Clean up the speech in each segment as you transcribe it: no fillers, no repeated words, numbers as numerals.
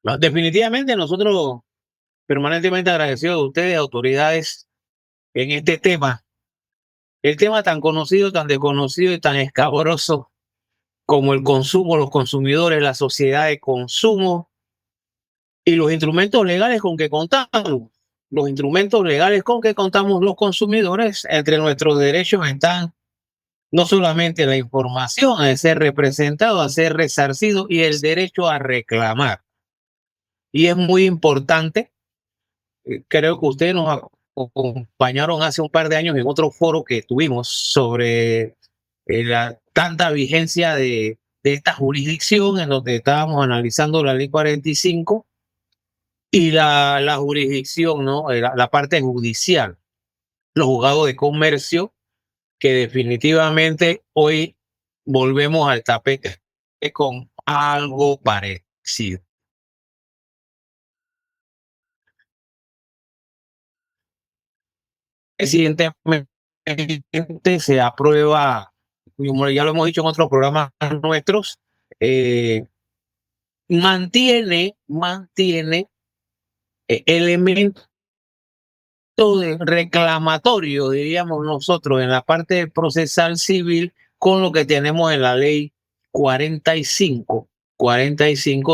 No, definitivamente nosotros permanentemente agradecidos de ustedes, autoridades, en este tema. El tema tan conocido, tan desconocido y tan escabroso como el consumo, los consumidores, la sociedad de consumo y los instrumentos legales con que contamos. Los instrumentos legales con que contamos los consumidores, entre nuestros derechos están no solamente la información, a ser representado, a ser resarcido y el derecho a reclamar. Y es muy importante, creo que ustedes nos acompañaron hace un par de años en otro foro que tuvimos sobre la tanta vigencia de esta jurisdicción, en donde estábamos analizando la ley 45 y la jurisdicción, ¿no? La parte judicial, los juzgados de comercio, que definitivamente hoy volvemos al tapete con algo parecido. Recientemente se aprueba, como ya lo hemos dicho en otros programas nuestros, eh, mantiene elementos de reclamatorio, diríamos nosotros, en la parte procesal civil con lo que tenemos en la ley 45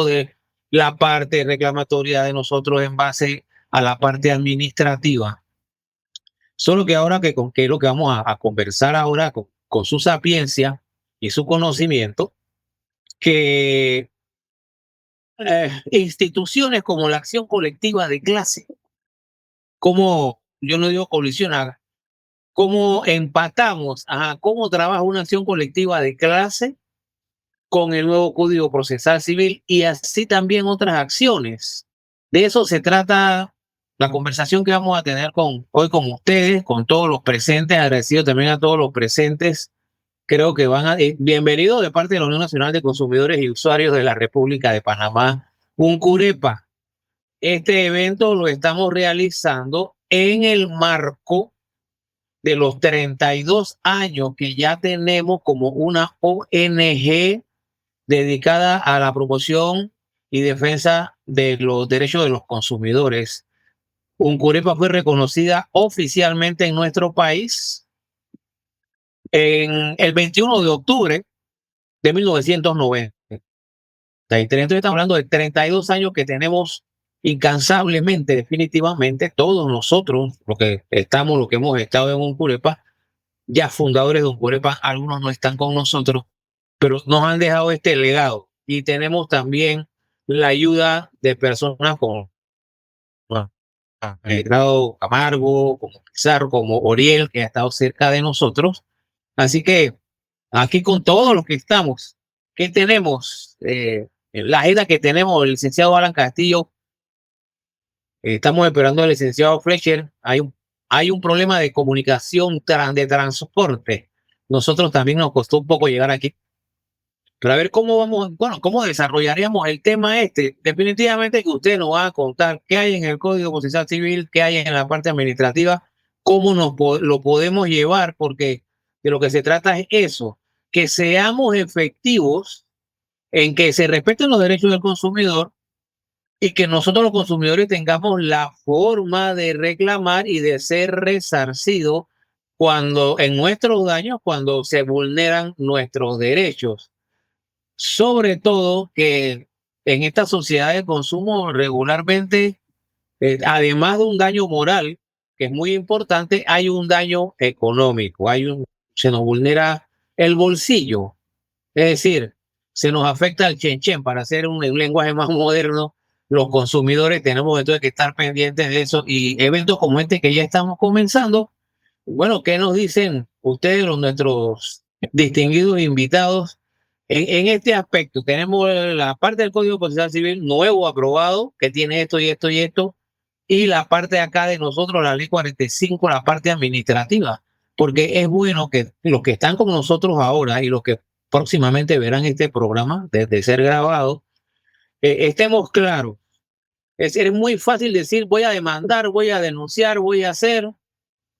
de la parte reclamatoria de nosotros en base a la parte administrativa. Solo que ahora que es lo que vamos a conversar ahora con su sapiencia y su conocimiento, que instituciones como la acción colectiva de clase, como yo no digo colisionar, cómo empatamos, cómo trabaja una acción colectiva de clase con el nuevo Código Procesal Civil y así también otras acciones. De eso se trata la conversación que vamos a tener hoy con ustedes, con todos los presentes, agradecido también a todos los presentes. Creo que bienvenido de parte de la Unión Nacional de Consumidores y Usuarios de la República de Panamá, UNCUREPA. Este evento lo estamos realizando en el marco de los 32 años que ya tenemos como una ONG dedicada a la promoción y defensa de los derechos de los consumidores. Uncurepa fue reconocida oficialmente en nuestro país en el 21 de octubre de 1990. Entonces estamos hablando de 32 años que tenemos incansablemente, definitivamente, todos nosotros, lo que hemos estado en Uncurepa, ya fundadores de Uncurepa, algunos no están con nosotros, pero nos han dejado este legado. Y tenemos también la ayuda de personas como Grado Camargo, como Pizarro, como Oriel, que ha estado cerca de nosotros. Así que aquí con todos los que estamos, ¿qué tenemos? La agenda que tenemos, el licenciado Alan Castillo, estamos esperando al licenciado Fletcher. Hay un problema de comunicación, de transporte. Nosotros también nos costó un poco llegar aquí. Pero a ver cómo vamos, bueno, cómo desarrollaríamos el tema este. Definitivamente que usted nos va a contar qué hay en el Código Procesal Civil, qué hay en la parte administrativa, cómo lo podemos llevar, porque de lo que se trata es eso, que seamos efectivos en que se respeten los derechos del consumidor y que nosotros los consumidores tengamos la forma de reclamar y de ser resarcidos cuando en nuestros daños, cuando se vulneran nuestros derechos. Sobre todo que en esta sociedad de consumo regularmente, además de un daño moral, que es muy importante, hay un daño económico, se nos vulnera el bolsillo, es decir, se nos afecta el chenchen, para hacer un lenguaje más moderno. Los consumidores tenemos entonces que estar pendientes de eso y eventos como este que ya estamos comenzando. Bueno, ¿qué nos dicen ustedes, nuestros distinguidos invitados? En este aspecto, tenemos la parte del Código Procesal Civil nuevo aprobado, que tiene esto y esto y esto, y la parte acá de nosotros, la ley 45, la parte administrativa, porque es bueno que los que están con nosotros ahora y los que próximamente verán este programa desde ser grabado, estemos claros. Es decir, es muy fácil decir voy a demandar, voy a denunciar, voy a hacer,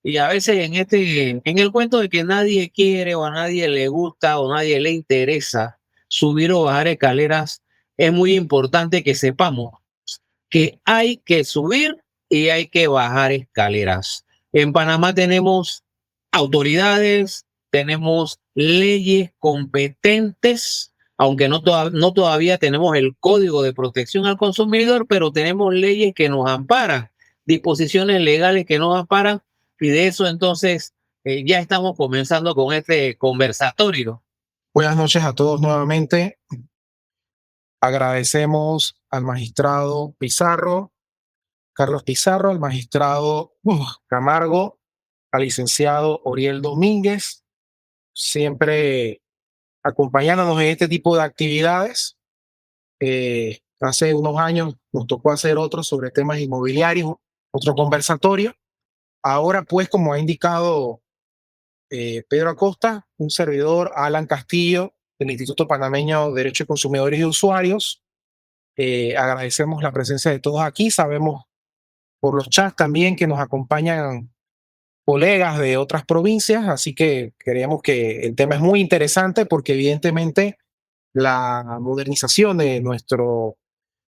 y a veces en el cuento de que nadie quiere o a nadie le gusta o nadie le interesa subir o bajar escaleras, es muy importante que sepamos que hay que subir y hay que bajar escaleras. En Panamá tenemos autoridades, tenemos leyes competentes, aunque no todavía tenemos el Código de Protección al Consumidor, pero tenemos leyes que nos amparan, disposiciones legales que nos amparan, y de eso entonces ya estamos comenzando con este conversatorio. Buenas noches a todos nuevamente. Agradecemos al magistrado Pizarro, Carlos Pizarro, al magistrado Camargo, al licenciado Oriel Domínguez, siempre acompañándonos en este tipo de actividades. Hace unos años nos tocó hacer otro sobre temas inmobiliarios, otro conversatorio. Ahora, pues, como ha indicado Pedro Acosta, un servidor, Alan Castillo, del Instituto Panameño de Derecho de Consumidores y Usuarios. Agradecemos la presencia de todos aquí. Sabemos por los chats también que nos acompañan colegas de otras provincias, así que creemos que el tema es muy interesante porque evidentemente la modernización de nuestro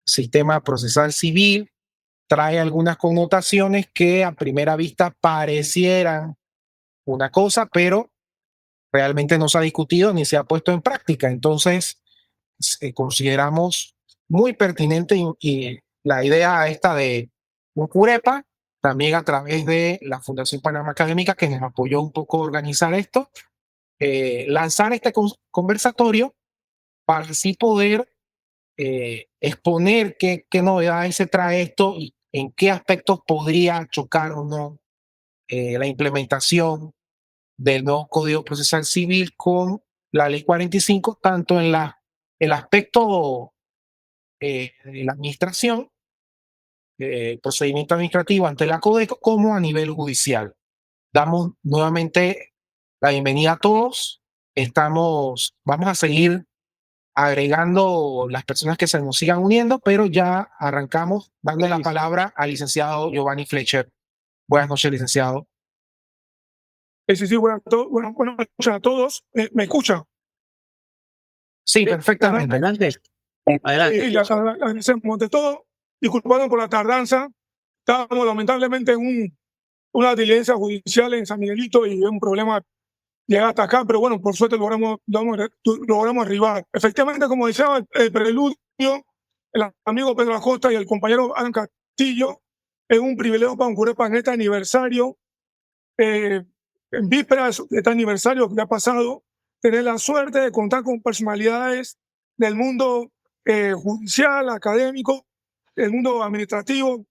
sistema procesal civil trae algunas connotaciones que a primera vista parecieran una cosa, pero realmente no se ha discutido ni se ha puesto en práctica. Entonces, consideramos muy pertinente y la idea esta de un CUREPA, también a través de la Fundación Panamá Académica, que nos apoyó un poco a organizar esto, lanzar este conversatorio para así poder exponer qué novedades se trae esto y en qué aspectos podría chocar o no la implementación del nuevo Código Procesal Civil con la Ley 45, tanto en el aspecto de la administración, procedimiento administrativo ante la CODECO, como a nivel judicial. Damos nuevamente la bienvenida a todos. Vamos a seguir agregando las personas que se nos sigan uniendo, pero ya arrancamos dando la palabra al licenciado Giovanni Fletcher. Buenas noches, licenciado. Sí, buenas noches a todos. ¿Me escuchan? Sí, perfectamente. Adelante. Adelante. Y les agradecemos de todo. Disculpando por la tardanza. Estábamos lamentablemente en una diligencia judicial en San Miguelito y es un problema llegar hasta acá, pero bueno, por suerte logramos arribar. Efectivamente, como decía el preludio, el amigo Pedro Acosta y el compañero Alan Castillo, es un privilegio para un CUREPA en este aniversario. En vísperas de este aniversario que ha pasado, tener la suerte de contar con personalidades del mundo judicial, académico, del mundo administrativo,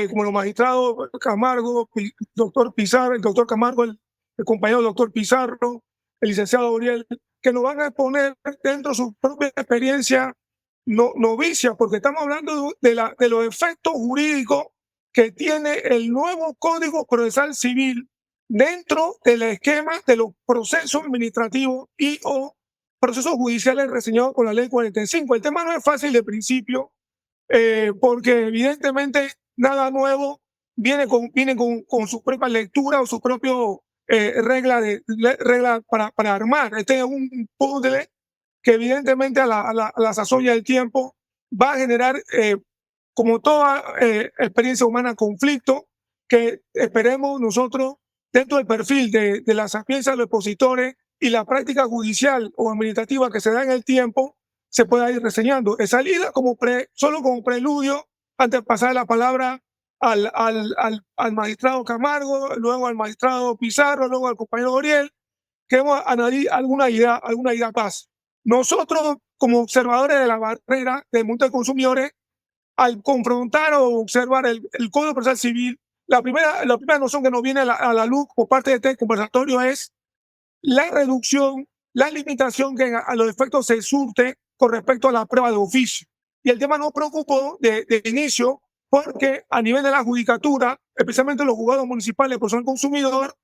como los magistrados Camargo, doctor Pizarro, el doctor Camargo, el compañero doctor Pizarro, el licenciado Oriel, que nos van a exponer dentro de su propia experiencia novicia, porque estamos hablando de los efectos jurídicos que tiene el nuevo Código Procesal Civil dentro del esquema de los procesos administrativos y o procesos judiciales reseñados con la ley 45. El tema no es fácil de principio, porque evidentemente nada nuevo viene con su propia lectura o su propio regla para armar. Este es un puzzle que evidentemente a la sazón del tiempo va a generar, como toda experiencia humana, conflicto, que esperemos nosotros dentro del perfil de la sapiencia de los expositores y la práctica judicial o administrativa que se da en el tiempo, se pueda ir reseñando. Es salida solo como preludio, antes de pasar la palabra al magistrado Camargo, luego al magistrado Pizarro, luego al compañero Oriel. Queremos añadir alguna idea más. Nosotros, como observadores de la barrera del mundo de consumidores, al confrontar o observar el Código Procesal Civil, la primera noción que nos viene a la luz por parte de este conversatorio es la reducción, la limitación que a los efectos se surte con respecto a la prueba de oficio. Y el tema nos preocupó de inicio porque a nivel de la judicatura, especialmente los juzgados municipales de protección al consumidor,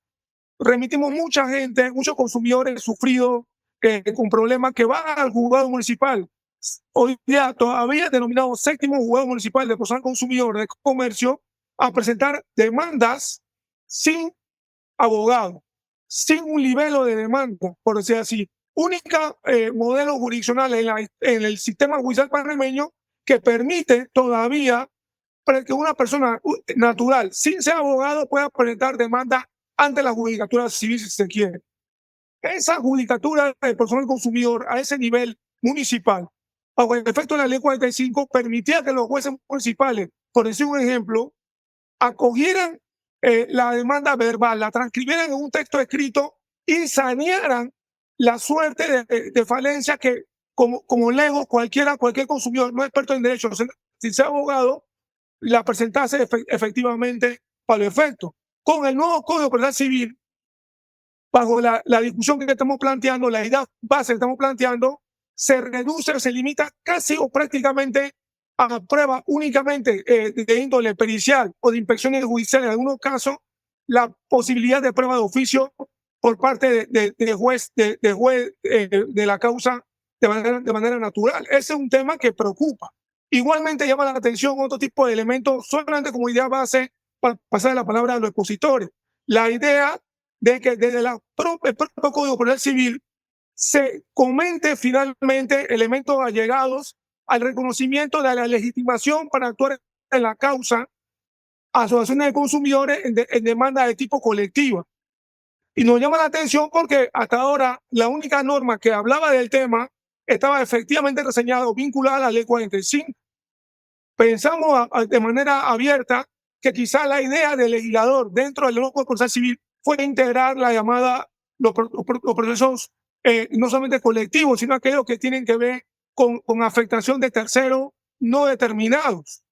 remitimos mucha gente, muchos consumidores sufridos con problemas que van al juzgado municipal. Hoy día todavía denominado séptimo juzgado municipal de protección al consumidor de comercio, a presentar demandas sin abogado, sin un libelo de demanda, por decir así. única modelo jurisdiccional en el sistema judicial panameño que permite todavía para que una persona natural, sin ser abogado, pueda presentar demanda ante la judicatura civil si se quiere. Esa judicatura de personal consumidor a ese nivel municipal, bajo el efecto de la ley 45, permitía que los jueces municipales, por decir un ejemplo, acogieran la demanda verbal, la transcribieran en un texto escrito y sanearan la suerte de falencia que, como lego, cualquier consumidor no experto en derecho, sin ser abogado, la presentase efectivamente para el efecto. Con el nuevo Código Procesal Civil, bajo la discusión que estamos planteando, la idea base que estamos planteando, se reduce, se limita casi o prácticamente a pruebas únicamente de índole pericial o de inspecciones judiciales, en algunos casos, la posibilidad de prueba de oficio por parte de juez de la causa de manera natural. Ese es un tema que preocupa. Igualmente llama la atención otro tipo de elementos, solamente como idea base, para pasar la palabra a los expositores. La idea de que desde el propio Código Penal Civil se comente finalmente elementos allegados al reconocimiento de la legitimación para actuar en la causa, asociaciones de consumidores en demanda de tipo colectiva. Y nos llama la atención porque hasta ahora la única norma que hablaba del tema estaba efectivamente reseñada o vinculada a la ley 45. Pensamos de manera abierta que quizá la idea del legislador dentro del nuevo Código Procesal Civil fue integrar la llamada, los procesos no solamente colectivos, sino aquellos que tienen que ver con afectación de terceros no determinados,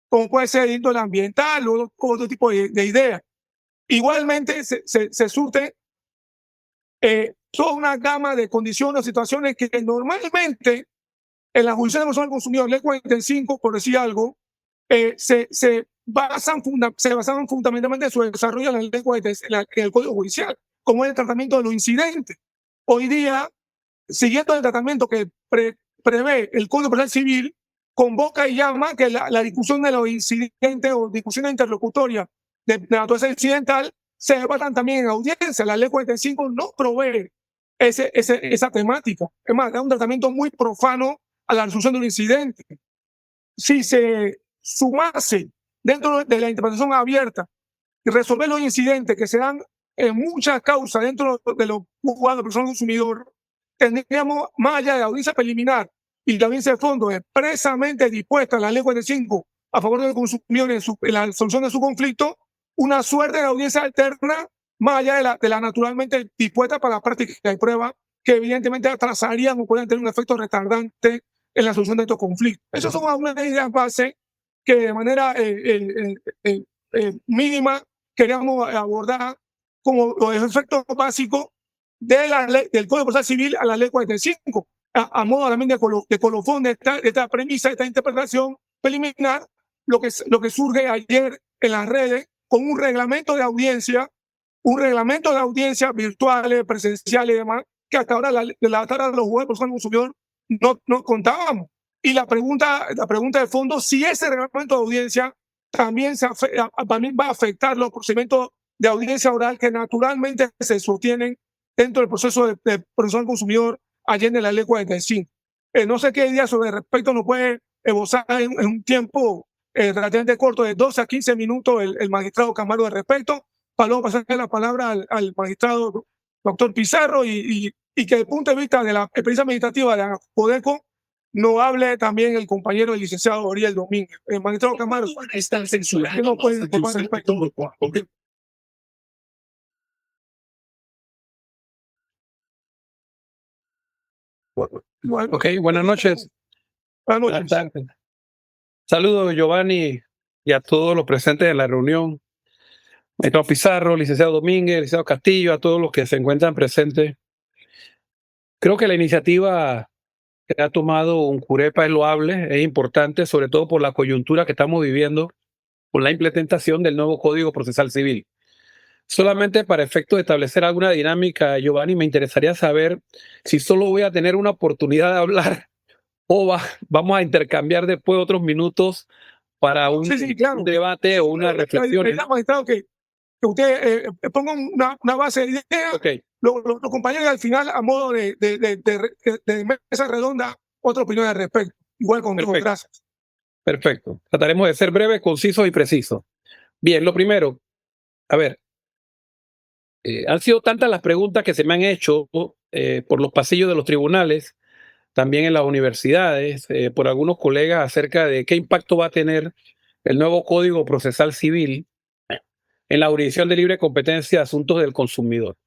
como puede ser el índole ambiental o otro tipo de ideas. Igualmente se surte toda una gama de condiciones o situaciones que normalmente en la jurisdicción de persona del consumidor, ley 45, por decir algo, se basaban fundamentalmente en su desarrollo en la ley 46, en el Código Judicial, como es el tratamiento de los incidentes. Hoy día, siguiendo el tratamiento que prevé el Código Penal Civil, convoca y llama que la discusión de los incidentes o discusiones interlocutorias de naturaleza incidental se debatan también en audiencia. La ley 45 no provee esa temática. Es más, da un tratamiento muy profano a la resolución de un incidente. Si se sumase dentro de la interpretación abierta y resolver los incidentes que se dan en muchas causas dentro de los juzgados de persona consumidor, tendríamos, más allá de la audiencia preliminar y la audiencia de fondo expresamente dispuesta en la ley 45 a favor del consumidor en la solución de su conflicto, una suerte de audiencia alterna más allá de la naturalmente dispuesta para la práctica de prueba, que evidentemente atrasarían o podrían tener un efecto retardante en la solución de estos conflictos. Esas son algunas ideas base que de manera mínima queríamos abordar como los efectos básicos de la ley, del Código Procesal Civil a la ley 45, a modo también de colofón de esta premisa, de esta interpretación preliminar, lo que surge ayer en las redes con un reglamento de audiencia virtuales, presenciales y demás, que hasta ahora la tabla de los jueces de persona consumidor no contábamos. Y la pregunta de fondo, si ese reglamento de audiencia también va a afectar los procedimientos de audiencia oral que naturalmente se sostienen dentro del proceso de protección al consumidor allende en la ley 45. No sé qué idea sobre respecto nos puede esbozar en un tiempo relativamente corto, de 12 a 15 minutos, el magistrado Camargo de respecto, para luego pasar la palabra al magistrado doctor Pizarro y que desde el punto de vista de la experiencia administrativa de la Codeco no hable también el compañero el licenciado Oriel Domínguez. El magistrado Camargo. Están censurados. No puede informar al respecto. Ok, buenas noches. Buenas noches. Saludos, Giovanni, y a todos los presentes en la reunión. Maestro Pizarro, licenciado Domínguez, licenciado Castillo, a todos los que se encuentran presentes. Creo que la iniciativa que ha tomado Uncurepa es loable, es importante, sobre todo por la coyuntura que estamos viviendo con la implementación del nuevo Código Procesal Civil. Solamente para efecto de establecer alguna dinámica, Giovanni, me interesaría saber si solo voy a tener una oportunidad de hablar o vamos a intercambiar después otros minutos para un debate o una reflexión. Magistrado, que usted ponga una base de ideas los compañeros al final, a modo de mesa redonda, otra opinión al respecto. Igual con todos, gracias. Perfecto. Trataremos de ser breves, concisos y precisos. Bien, lo primero, a ver, han sido tantas las preguntas que se me han hecho por los pasillos de los tribunales, también en las universidades, por algunos colegas acerca de qué impacto va a tener el nuevo Código Procesal Civil en la jurisdicción de libre competencia de asuntos del consumidor.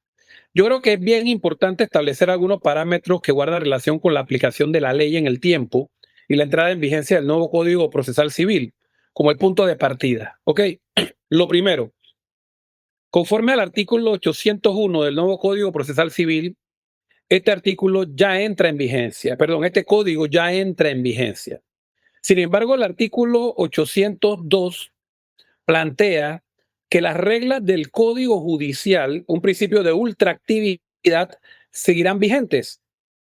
Yo creo que es bien importante establecer algunos parámetros que guardan relación con la aplicación de la ley en el tiempo y la entrada en vigencia del nuevo Código Procesal Civil como el punto de partida. ¿Ok? Lo primero, conforme al artículo 801 del nuevo Código Procesal Civil, este artículo ya entra en vigencia, perdón, este código ya entra en vigencia. Sin embargo, el artículo 802 plantea que las reglas del Código Judicial, un principio de ultraactividad, seguirán vigentes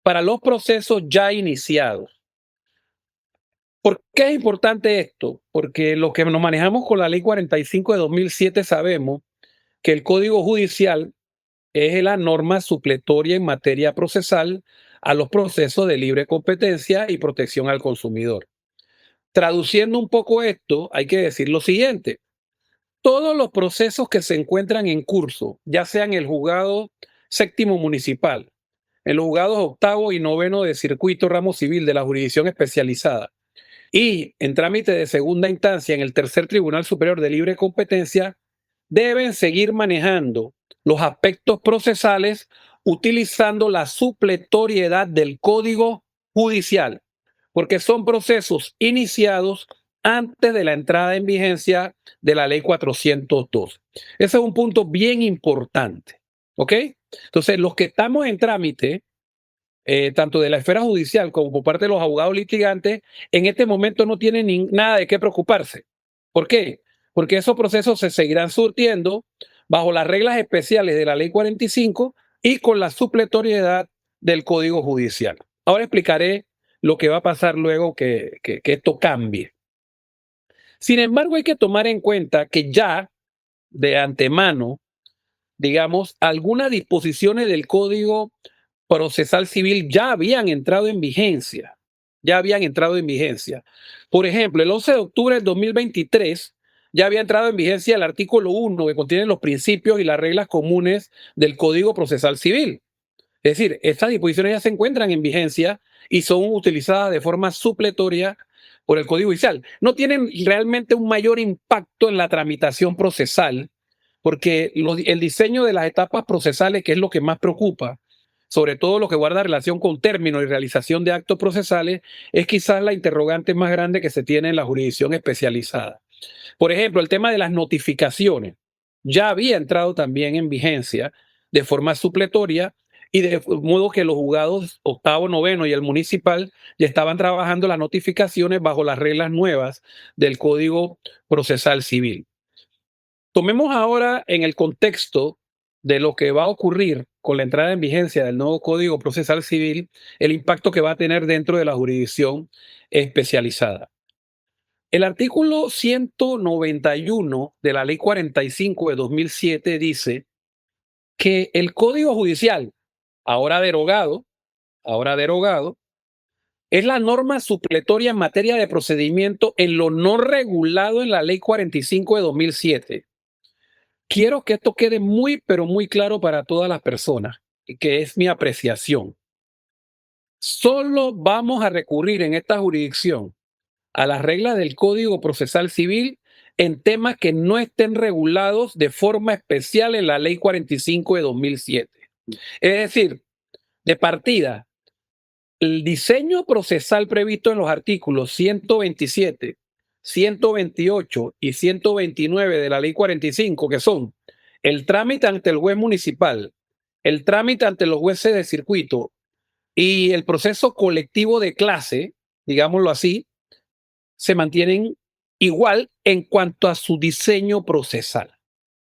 para los procesos ya iniciados. ¿Por qué es importante esto? Porque los que nos manejamos con la Ley 45 de 2007 sabemos que el Código Judicial es la norma supletoria en materia procesal a los procesos de libre competencia y protección al consumidor. Traduciendo un poco esto, hay que decir lo siguiente. Todos los procesos que se encuentran en curso, ya sea en el juzgado séptimo municipal, en los juzgados octavo y noveno de circuito ramo civil de la jurisdicción especializada y en trámite de segunda instancia en el tercer Tribunal Superior de Libre Competencia, deben seguir manejando los aspectos procesales utilizando la supletoriedad del Código Judicial, porque son procesos iniciados antes de la entrada en vigencia de la Ley 402. Ese es un punto bien importante, ¿ok? Entonces, los que estamos en trámite, tanto de la esfera judicial como por parte de los abogados litigantes, en este momento no tienen nada de qué preocuparse. ¿Por qué? Porque esos procesos se seguirán surtiendo bajo las reglas especiales de la Ley 45 y con la supletoriedad del Código Judicial. Ahora explicaré lo que va a pasar luego que esto cambie. Sin embargo, hay que tomar en cuenta que ya de antemano, digamos, algunas disposiciones del Código Procesal Civil ya habían entrado en vigencia. Por ejemplo, el 11 de octubre del 2023 ya había entrado en vigencia el artículo 1 que contiene los principios y las reglas comunes del Código Procesal Civil. Es decir, estas disposiciones ya se encuentran en vigencia y son utilizadas de forma supletoria por el Código Judicial. No tienen realmente un mayor impacto en la tramitación procesal, porque el diseño de las etapas procesales, que es lo que más preocupa, sobre todo lo que guarda relación con términos y realización de actos procesales, es quizás la interrogante más grande que se tiene en la jurisdicción especializada. Por ejemplo, el tema de las notificaciones ya había entrado también en vigencia de forma supletoria y de modo que los juzgados octavo, noveno y el municipal ya estaban trabajando las notificaciones bajo las reglas nuevas del Código Procesal Civil. Tomemos ahora en el contexto de lo que va a ocurrir con la entrada en vigencia del nuevo Código Procesal Civil, el impacto que va a tener dentro de la jurisdicción especializada. El artículo 191 de la Ley 45 de 2007 dice que el Código Judicial, ahora derogado, es la norma supletoria en materia de procedimiento en lo no regulado en la Ley 45 de 2007. Quiero que esto quede muy, pero muy claro para todas las personas, que es mi apreciación. Solo vamos a recurrir en esta jurisdicción a las reglas del Código Procesal Civil en temas que no estén regulados de forma especial en la Ley 45 de 2007. Es decir, de partida, el diseño procesal previsto en los artículos 127, 128 y 129 de la Ley 45, que son el trámite ante el juez municipal, el trámite ante los jueces de circuito y el proceso colectivo de clase, digámoslo así, se mantienen igual en cuanto a su diseño procesal.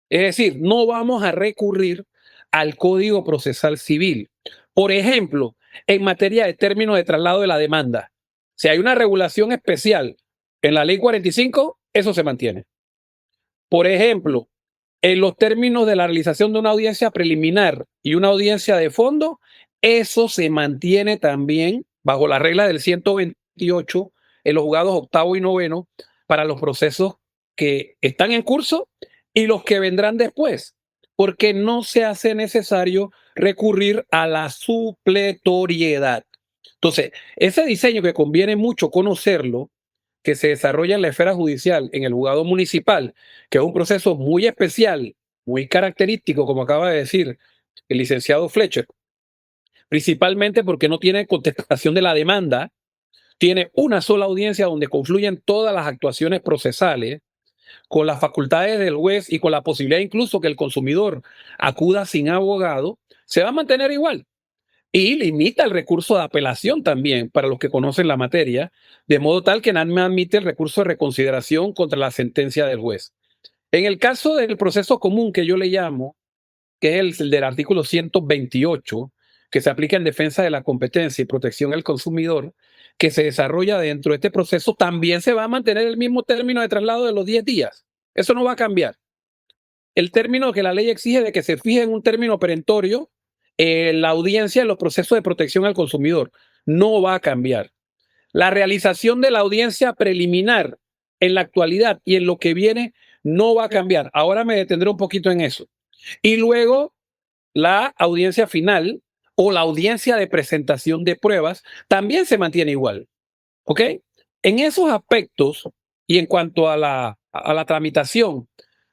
Es decir, no vamos a recurrir al Código Procesal Civil. Por ejemplo, en materia de términos de traslado de la demanda, si hay una regulación especial en la Ley 45, eso se mantiene. Por ejemplo, en los términos de la realización de una audiencia preliminar y una audiencia de fondo, eso se mantiene también bajo la regla del 128 en los juzgados octavo y noveno para los procesos que están en curso y los que vendrán después, porque no se hace necesario recurrir a la supletoriedad. Entonces, ese diseño que conviene mucho conocerlo, que se desarrolla en la esfera judicial, en el juzgado municipal, que es un proceso muy especial, muy característico, como acaba de decir el licenciado Fletcher, principalmente porque no tiene contestación de la demanda, tiene una sola audiencia donde confluyen todas las actuaciones procesales, con las facultades del juez y con la posibilidad incluso que el consumidor acuda sin abogado, se va a mantener igual. Y limita el recurso de apelación también para los que conocen la materia, de modo tal que no admite el recurso de reconsideración contra la sentencia del juez. En el caso del proceso común que yo le llamo, que es el del artículo 128, que se aplica en defensa de la competencia y protección al consumidor, que se desarrolla dentro de este proceso, también se va a mantener el mismo término de traslado de los 10 días. Eso no va a cambiar. El término que la ley exige de que se fije en un término perentorio, la audiencia en los procesos de protección al consumidor no va a cambiar. La realización de la audiencia preliminar en la actualidad y en lo que viene no va a cambiar. Ahora me detendré un poquito en eso. Y luego la audiencia final o la audiencia de presentación de pruebas también se mantiene igual. ¿Ok? En esos aspectos y en cuanto a la tramitación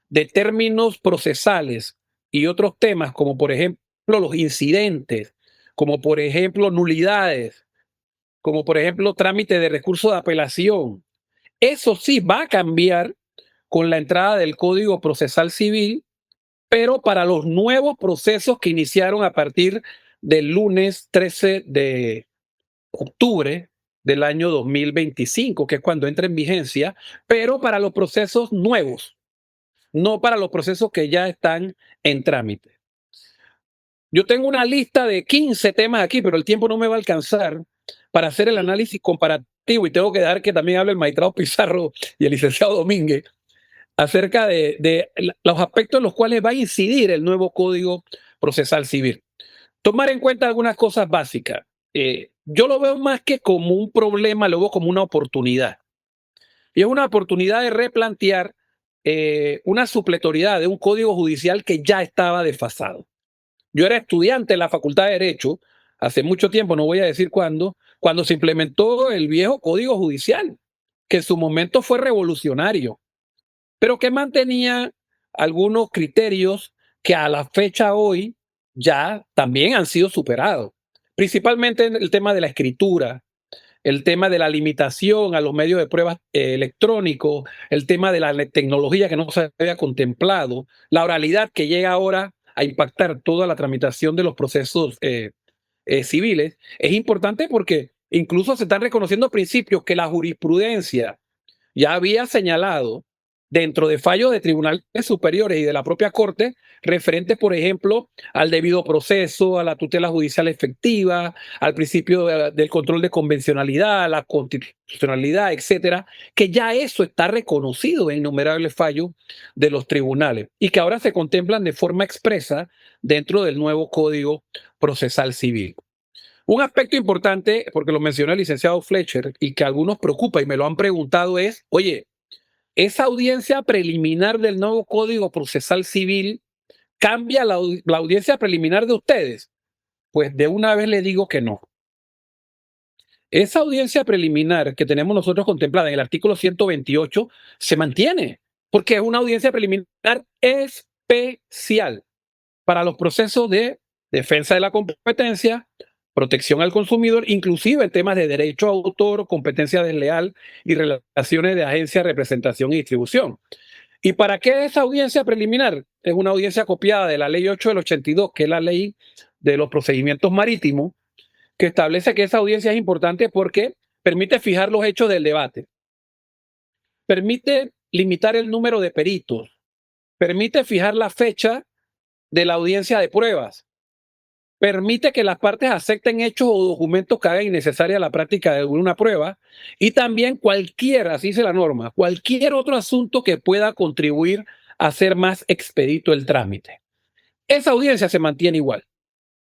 de términos procesales y otros temas, como por ejemplo los incidentes, como por ejemplo nulidades, como por ejemplo trámite de recurso de apelación, eso sí va a cambiar con la entrada del Código Procesal Civil, pero para los nuevos procesos que iniciaron a partir del lunes 13 de octubre del año 2025, que es cuando entra en vigencia, pero para los procesos nuevos, no para los procesos que ya están en trámite. Yo tengo una lista de 15 temas aquí, pero el tiempo no me va a alcanzar para hacer el análisis comparativo y tengo que dejar que también hable el magistrado Pizarro y el licenciado Domínguez acerca de los aspectos en los cuales va a incidir el nuevo Código Procesal Civil. Tomar en cuenta algunas cosas básicas. Yo lo veo más que como un problema, lo veo como una oportunidad. Y es una oportunidad de replantear una supletoriedad de un código judicial que ya estaba desfasado. Yo era estudiante en la Facultad de Derecho hace mucho tiempo, no voy a decir cuándo, cuando se implementó el viejo Código Judicial, que en su momento fue revolucionario, pero que mantenía algunos criterios que a la fecha hoy ya también han sido superados, principalmente en el tema de la escritura, el tema de la limitación a los medios de pruebas electrónicos, el tema de la tecnología que no se había contemplado, la oralidad que llega ahora a impactar toda la tramitación de los procesos civiles. Es importante porque incluso se están reconociendo principios que la jurisprudencia ya había señalado dentro de fallos de tribunales superiores y de la propia Corte, referentes, por ejemplo, al debido proceso, a la tutela judicial efectiva, al principio del control de convencionalidad, a la constitucionalidad, etcétera, que ya eso está reconocido en innumerables fallos de los tribunales y que ahora se contemplan de forma expresa dentro del nuevo Código Procesal Civil. Un aspecto importante, porque lo mencionó el licenciado Fletcher y que a algunos preocupa y me lo han preguntado es, oye, ¿esa audiencia preliminar del nuevo Código Procesal Civil cambia la audiencia preliminar de ustedes? Pues de una vez le digo que no. Esa audiencia preliminar que tenemos nosotros contemplada en el artículo 128 se mantiene, porque es una audiencia preliminar especial para los procesos de defensa de la competencia, protección al consumidor, inclusive en temas de derecho a autor, competencia desleal y relaciones de agencia, representación y distribución. ¿Y para qué esa audiencia preliminar? Es una audiencia copiada de la Ley 8 del 82, que es la ley de los procedimientos marítimos, que establece que esa audiencia es importante porque permite fijar los hechos del debate, permite limitar el número de peritos, permite fijar la fecha de la audiencia de pruebas, permite que las partes acepten hechos o documentos que hagan innecesaria la práctica de una prueba y también cualquier, así dice la norma, cualquier otro asunto que pueda contribuir hacer más expedito el trámite. Esa audiencia se mantiene igual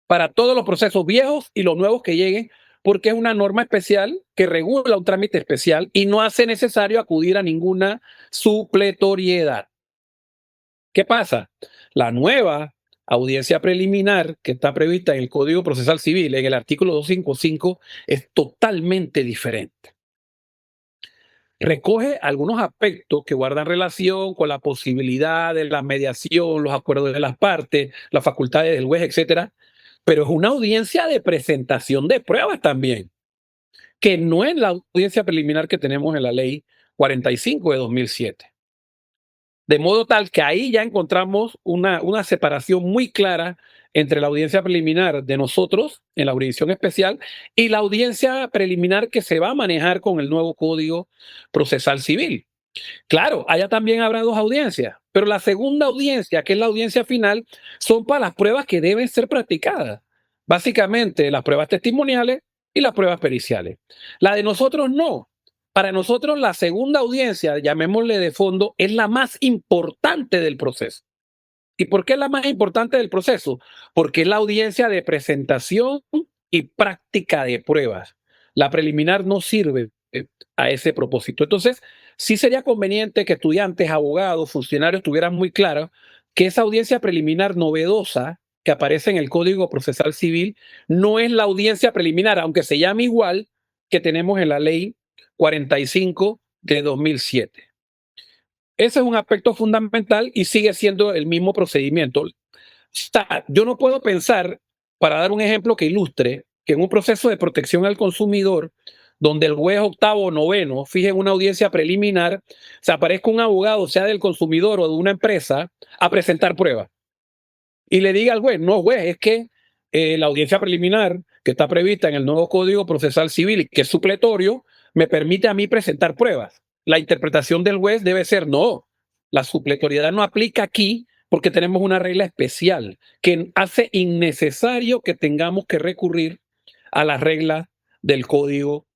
para todos los procesos viejos y los nuevos que lleguen, porque es una norma especial que regula un trámite especial y no hace necesario acudir a ninguna supletoriedad. ¿Qué pasa? La nueva audiencia preliminar que está prevista en el Código Procesal Civil, en el artículo 255, es totalmente diferente. Recoge algunos aspectos que guardan relación con la posibilidad de la mediación, los acuerdos de las partes, las facultades del juez, etcétera, pero es una audiencia de presentación de pruebas también, que no es la audiencia preliminar que tenemos en la Ley 45 de 2007. De modo tal que ahí ya encontramos una separación muy clara entre la audiencia preliminar de nosotros en la jurisdicción especial y la audiencia preliminar que se va a manejar con el nuevo Código Procesal Civil. Claro, allá también habrá dos audiencias, pero la segunda audiencia, que es la audiencia final, son para las pruebas que deben ser practicadas. Básicamente, las pruebas testimoniales y las pruebas periciales. La de nosotros no. Para nosotros, la segunda audiencia, llamémosle de fondo, es la más importante del proceso. ¿Y por qué es la más importante del proceso? Porque es la audiencia de presentación y práctica de pruebas. La preliminar no sirve a ese propósito. Entonces, sí sería conveniente que estudiantes, abogados, funcionarios tuvieran muy claro que esa audiencia preliminar novedosa que aparece en el Código Procesal Civil no es la audiencia preliminar, aunque se llame igual que tenemos en la Ley 45 de 2007. Ese es un aspecto fundamental y sigue siendo el mismo procedimiento. O sea, yo no puedo pensar, para dar un ejemplo que ilustre, que en un proceso de protección al consumidor, donde el juez octavo o noveno fije en una audiencia preliminar, se aparezca un abogado, sea del consumidor o de una empresa, a presentar pruebas. Y le diga al juez, no juez, es que la audiencia preliminar que está prevista en el nuevo Código Procesal Civil y que es supletorio, me permite a mí presentar pruebas. La interpretación del juez debe ser no. La supletoriedad no aplica aquí porque tenemos una regla especial que hace innecesario que tengamos que recurrir a las reglas del Código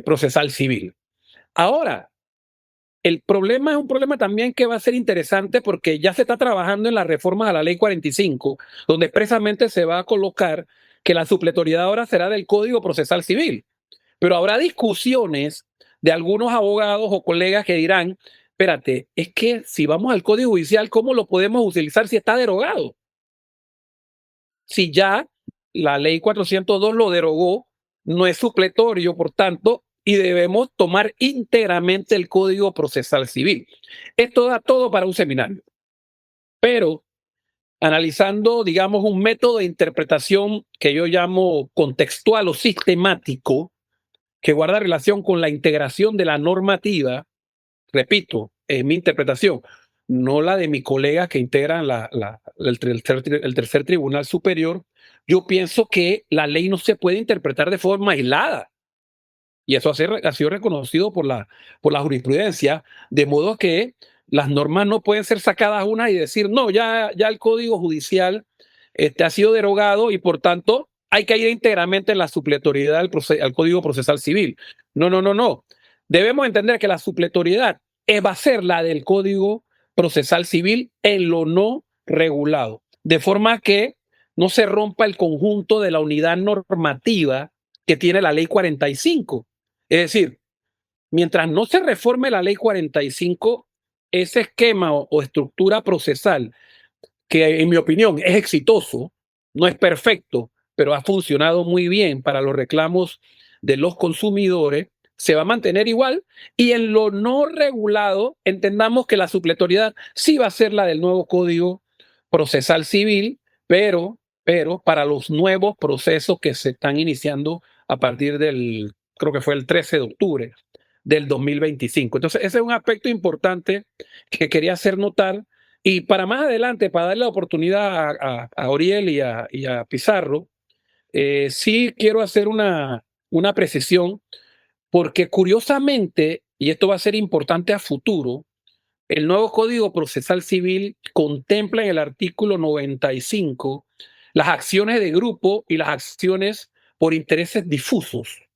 Procesal Civil. Ahora, el problema es un problema también que va a ser interesante porque ya se está trabajando en las reformas a la Ley 45, donde expresamente se va a colocar que la supletoriedad ahora será del Código Procesal Civil. Pero habrá discusiones de algunos abogados o colegas que dirán, espérate, es que si vamos al Código Judicial, ¿cómo lo podemos utilizar si está derogado? Si ya la Ley 402 lo derogó, no es supletorio, por tanto, y debemos tomar íntegramente el Código Procesal Civil. Esto da todo para un seminario. Pero analizando, digamos, un método de interpretación que yo llamo contextual o sistemático, que guarda relación con la integración de la normativa, repito, es mi interpretación, no la de mis colegas que integran el tercer tribunal superior. Yo pienso que la ley no se puede interpretar de forma aislada. Y eso ha sido reconocido por la jurisprudencia, de modo que las normas no pueden ser sacadas una y decir, no, ya el Código Judicial ha sido derogado y por tanto hay que ir íntegramente en la supletoriedad al Código Procesal Civil. No. Debemos entender que la supletoriedad va a ser la del Código Procesal Civil en lo no regulado, de forma que no se rompa el conjunto de la unidad normativa que tiene la Ley 45. Es decir, mientras no se reforme la Ley 45, ese esquema o estructura procesal, que en mi opinión es exitoso, no es perfecto, pero ha funcionado muy bien para los reclamos de los consumidores, se va a mantener igual. Y en lo no regulado, entendamos que la supletoriedad sí va a ser la del nuevo Código Procesal Civil, pero para los nuevos procesos que se están iniciando a partir del, creo que fue el 13 de octubre del 2025. Entonces, ese es un aspecto importante que quería hacer notar. Y para más adelante, para darle la oportunidad a Oriel y a Pizarro, sí quiero hacer una precisión, porque curiosamente, y esto va a ser importante a futuro, el nuevo Código Procesal Civil contempla en el artículo 95 las acciones de grupo y las acciones por intereses difusos,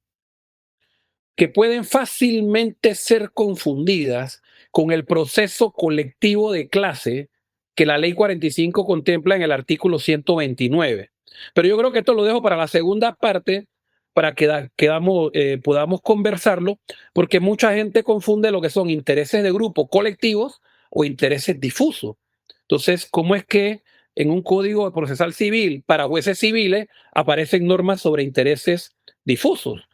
que pueden fácilmente ser confundidas con el proceso colectivo de clase que la ley 45 contempla en el artículo 129. Pero yo creo que esto lo dejo para la segunda parte, para que podamos conversarlo, porque mucha gente confunde lo que son intereses de grupo colectivos o intereses difusos. Entonces, ¿cómo es que en un código procesal civil para jueces civiles aparecen normas sobre intereses difusos?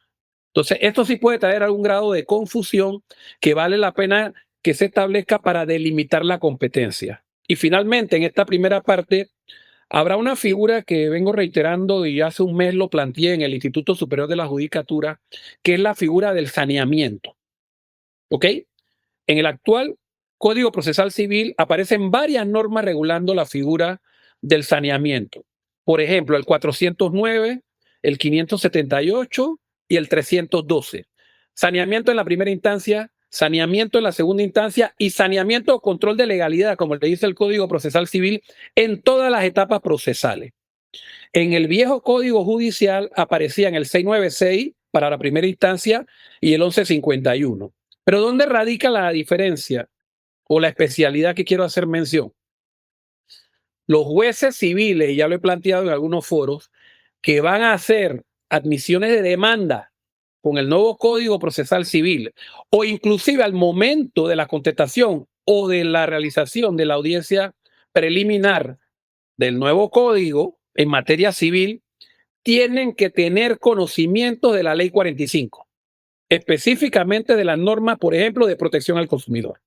Entonces, esto sí puede traer algún grado de confusión que vale la pena que se establezca para delimitar la competencia. Y finalmente, en esta primera parte, habrá una figura que vengo reiterando y hace un mes lo planteé en el Instituto Superior de la Judicatura, que es la figura del saneamiento. ¿Ok? En el actual Código Procesal Civil aparecen varias normas regulando la figura del saneamiento. Por ejemplo, el 409, el 578 y el 312. Saneamiento en la primera instancia, saneamiento en la segunda instancia y saneamiento o control de legalidad, como le dice el Código Procesal Civil, en todas las etapas procesales. En el viejo Código Judicial aparecían el 696 para la primera instancia y el 1151. Pero ¿dónde radica la diferencia o la especialidad que quiero hacer mención? Los jueces civiles, y ya lo he planteado en algunos foros, que van a hacer admisiones de demanda con el nuevo Código Procesal Civil o inclusive al momento de la contestación o de la realización de la audiencia preliminar del nuevo código en materia civil, tienen que tener conocimiento de la Ley 45, específicamente de las normas, por ejemplo, de protección al consumidor,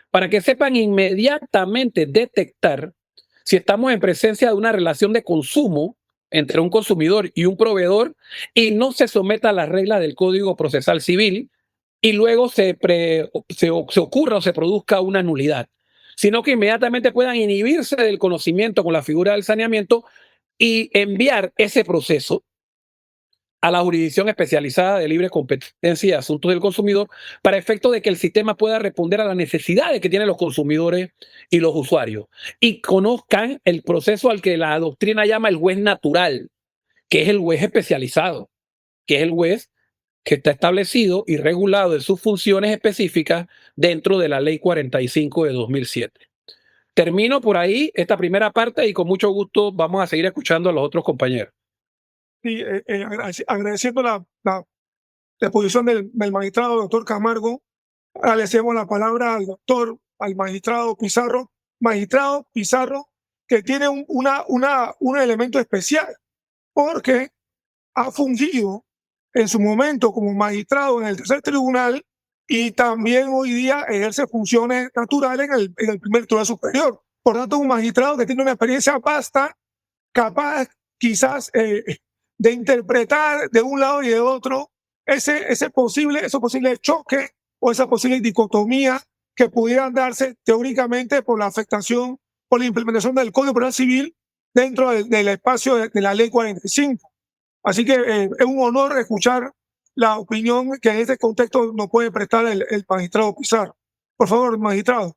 para que sepan inmediatamente detectar si estamos en presencia de una relación de consumo entre un consumidor y un proveedor y no se someta a las reglas del Código Procesal Civil y luego se ocurra o se produzca una nulidad, sino que inmediatamente puedan inhibirse del conocimiento con la figura del saneamiento y enviar ese proceso a la jurisdicción especializada de libre competencia y asuntos del consumidor para efecto de que el sistema pueda responder a las necesidades que tienen los consumidores y los usuarios y conozcan el proceso al que la doctrina llama el juez natural, que es el juez especializado, que es el juez que está establecido y regulado en sus funciones específicas dentro de la Ley 45 de 2007. Termino por ahí esta primera parte y con mucho gusto vamos a seguir escuchando a los otros compañeros. Sí, agradeciendo la exposición del magistrado doctor Camargo, agradecemos la palabra al doctor, al magistrado Pizarro. Magistrado Pizarro, que tiene un elemento especial, porque ha fungido en su momento como magistrado en el tercer tribunal y también hoy día ejerce funciones naturales en el primer tribunal superior. Por tanto, un magistrado que tiene una experiencia vasta, capaz quizás de interpretar de un lado y de otro esos posibles choques o esa posible dicotomía que pudieran darse teóricamente por la afectación, por la implementación del Código Penal Civil dentro del espacio de la Ley 45. Así que es un honor escuchar la opinión que en este contexto nos puede prestar el magistrado Pizarro. Por favor, magistrado,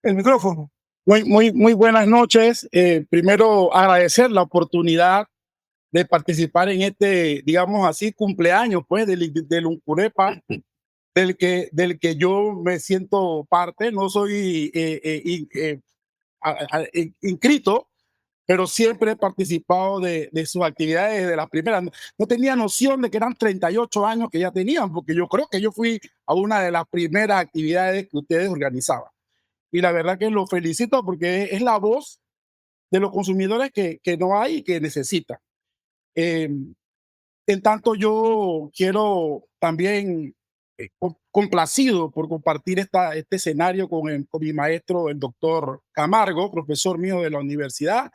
el micrófono. Muy buenas noches. Primero, agradecer la oportunidad de participar en este, digamos así, cumpleaños pues, del Uncurepa, del que yo me siento parte. No soy inscrito, pero siempre he participado de sus actividades desde las primeras. No tenía noción de que eran 38 años que ya tenían, porque yo creo que yo fui a una de las primeras actividades que ustedes organizaban. Y la verdad que lo felicito porque es la voz de los consumidores que no hay y que necesitan. En tanto, yo quiero también, complacido por compartir este escenario con mi maestro, el doctor Camargo, profesor mío de la universidad,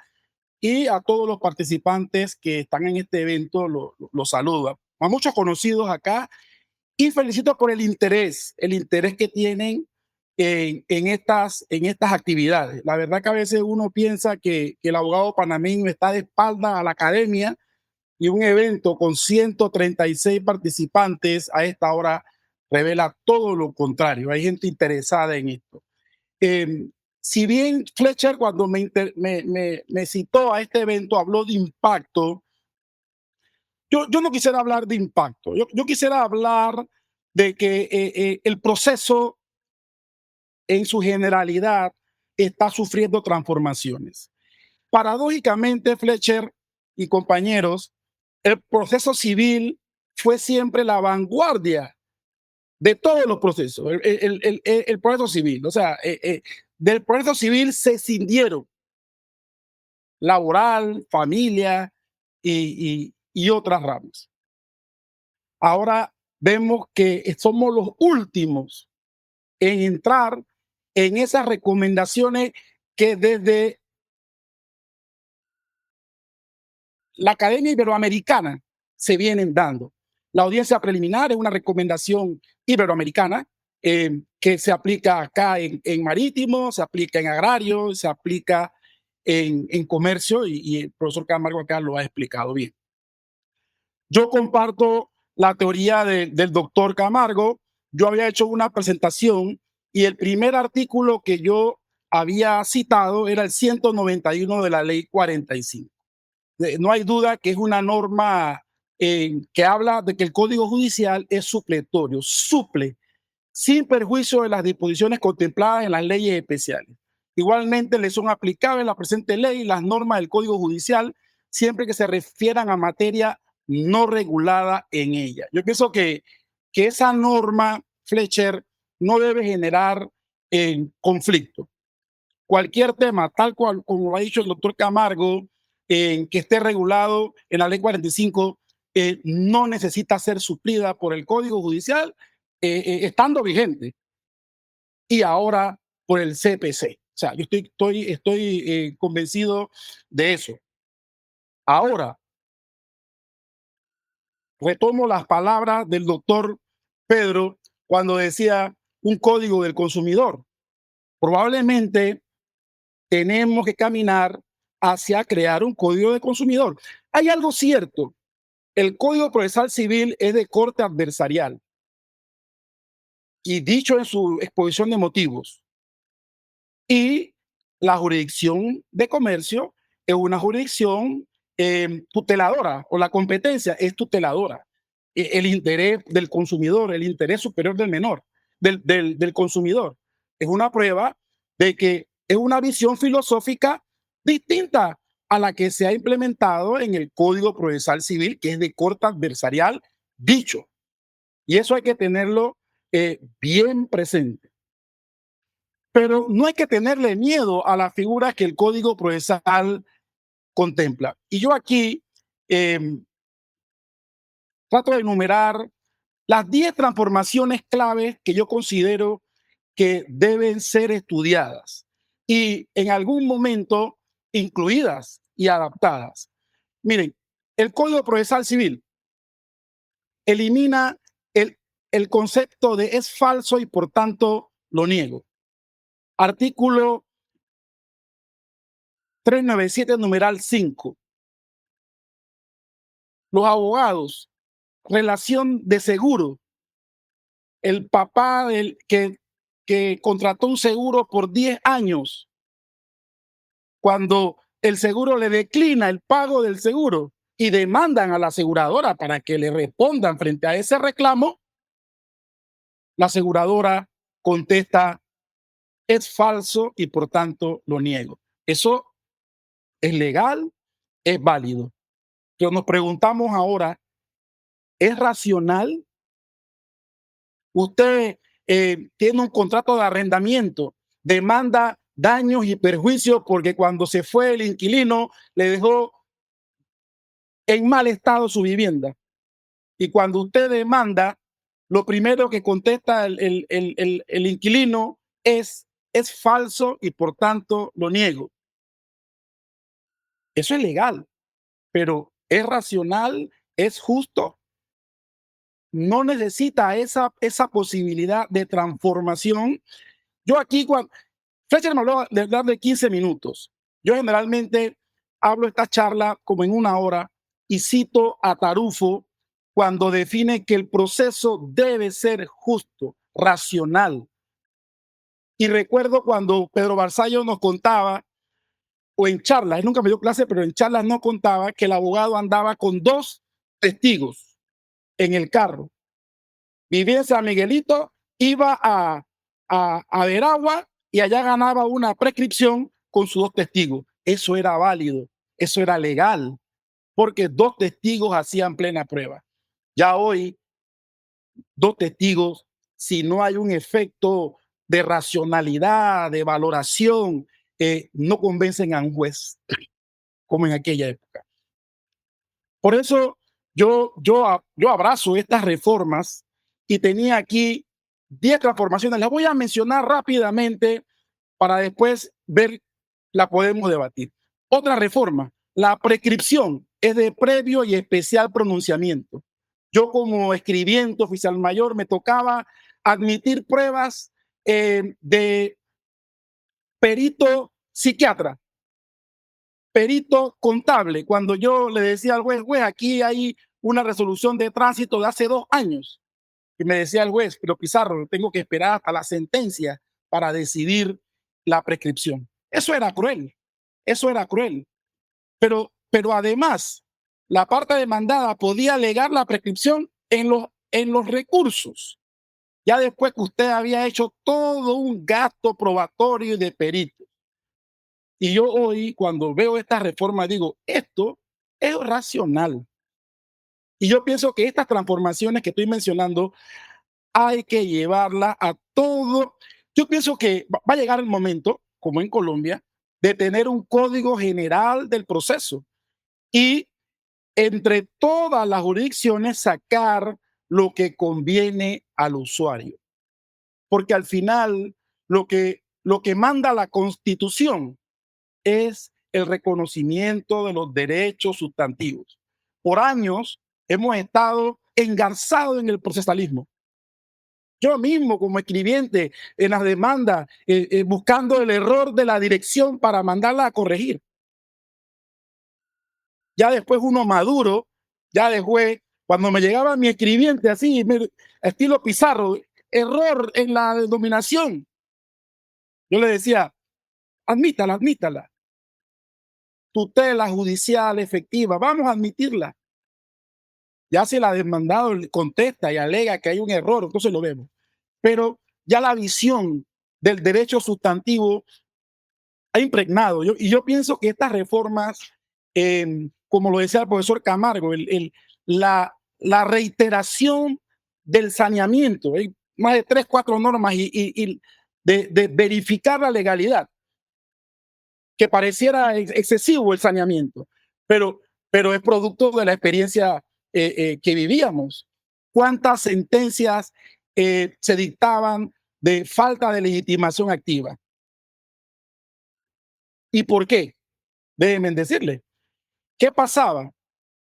y a todos los participantes que están en este evento, los saludo. A muchos conocidos acá y felicito por el interés que tienen en estas actividades. La verdad que a veces uno piensa que el abogado panameño está de espalda a la academia y un evento con 136 participantes a esta hora revela todo lo contrario. Hay gente interesada en esto. Si bien Fletcher cuando me citó a este evento habló de impacto, yo no quisiera hablar de impacto. Yo quisiera hablar de que el proceso en su generalidad está sufriendo transformaciones. Paradójicamente, Fletcher y compañeros, el proceso civil fue siempre la vanguardia de todos los procesos, el proceso civil. O sea, del proceso civil se escindieron laboral, familia y otras ramas. Ahora vemos que somos los últimos en entrar en esas recomendaciones que desde la Academia Iberoamericana se vienen dando. La audiencia preliminar es una recomendación iberoamericana que se aplica acá en marítimo, se aplica en agrario, se aplica en comercio y el profesor Camargo acá lo ha explicado bien. Yo comparto la teoría del doctor Camargo. Yo había hecho una presentación y el primer artículo que yo había citado era el 191 de la ley 45. No hay duda que es una norma que habla de que el Código Judicial es supletorio, suple, sin perjuicio de las disposiciones contempladas en las leyes especiales. Igualmente le son aplicables la presente ley y las normas del Código Judicial siempre que se refieran a materia no regulada en ella. Yo pienso que esa norma, Fletcher, no debe generar conflicto. Cualquier tema, tal cual como ha dicho el doctor Camargo, que esté regulado en la ley 45, no necesita ser suplida por el Código Judicial, estando vigente, y ahora por el CPC. O sea, yo estoy convencido de eso. Ahora, retomo las palabras del doctor Pedro cuando decía un código del consumidor. Probablemente tenemos que caminar hacia crear un código de consumidor. Hay algo cierto. El Código Procesal Civil es de corte adversarial. Y dicho en su exposición de motivos. Y la jurisdicción de comercio es una jurisdicción tuteladora, o la competencia es tuteladora. El interés del consumidor, el interés superior del menor, del consumidor, es una prueba de que es una visión filosófica distinta a la que se ha implementado en el Código Procesal Civil, que es de corte adversarial dicho. Y eso hay que tenerlo bien presente. Pero no hay que tenerle miedo a la figura que el Código Procesal contempla. Y yo aquí trato de enumerar las 10 transformaciones claves que yo considero que deben ser estudiadas y en algún momento incluidas y adaptadas. Miren, el Código Procesal Civil elimina el concepto de es falso y por tanto lo niego. Artículo 397, numeral 5. Los abogados, relación de seguro. El papá que contrató un seguro por 10 años, cuando el seguro le declina el pago del seguro y demandan a la aseguradora para que le respondan frente a ese reclamo, la aseguradora contesta, es falso y por tanto lo niego. Eso es legal, es válido. Pero nos preguntamos ahora, ¿es racional? Usted tiene un contrato de arrendamiento, demanda daños y perjuicios porque cuando se fue el inquilino le dejó en mal estado su vivienda. Y cuando usted demanda, lo primero que contesta el inquilino es falso y por tanto lo niego. Eso es legal, pero ¿es racional? ¿Es justo? No necesita esa posibilidad de transformación. Yo aquí, cuando Fletcher me habló de hablar de 15 minutos. Yo generalmente hablo esta charla como en una hora y cito a Tarufo cuando define que el proceso debe ser justo, racional. Y recuerdo cuando Pedro Barzallo nos contaba, o en charlas, él nunca me dio clase, pero en charlas nos contaba que el abogado andaba con 2 testigos en el carro. Vivía en San Miguelito, iba a a Veragua y allá ganaba una prescripción con sus 2 testigos. Eso era válido, eso era legal, porque 2 testigos hacían plena prueba. Ya hoy, 2 testigos, si no hay un efecto de racionalidad, de valoración, no convencen a un juez, como en aquella época. Por eso yo abrazo estas reformas y tenía aquí 10 transformaciones. Las voy a mencionar rápidamente para después ver, la podemos debatir. Otra reforma, la prescripción es de previo y especial pronunciamiento. Yo como escribiente oficial mayor me tocaba admitir pruebas de perito psiquiatra, perito contable. Cuando yo le decía al juez, aquí hay una resolución de tránsito de hace 2 años. Y me decía el juez, pero Pizarro, tengo que esperar hasta la sentencia para decidir la prescripción. Eso era cruel, eso era cruel. Pero además, la parte demandada podía alegar la prescripción en los recursos. Ya después que usted había hecho todo un gasto probatorio y de perito. Y yo hoy, cuando veo esta reforma, digo, esto es racional. Y yo pienso que estas transformaciones que estoy mencionando hay que llevarla a todo. Yo pienso que va a llegar el momento, como en Colombia, de tener un código general del proceso y entre todas las jurisdicciones sacar lo que conviene al usuario. Porque al final lo que manda la Constitución es el reconocimiento de los derechos sustantivos. Por años hemos estado engarzados en el procesalismo. Yo mismo como escribiente en las demandas, buscando el error de la dirección para mandarla a corregir. Ya después uno maduro, ya después, cuando me llegaba mi escribiente así, estilo Pizarro, error en la denominación, yo le decía, admítala, admítala. Tutela judicial efectiva, vamos a admitirla. Ya si la demandado contesta y alega que hay un error, entonces lo vemos. Pero ya la visión del derecho sustantivo ha impregnado. Yo pienso que estas reformas, como lo decía el profesor Camargo, la reiteración del saneamiento, hay más de 3, 4 normas y de verificar la legalidad, que pareciera excesivo el saneamiento, pero es producto de la experiencia que vivíamos. ¿Cuántas sentencias se dictaban de falta de legitimación activa? ¿Y por qué? Déjenme decirle. ¿Qué pasaba?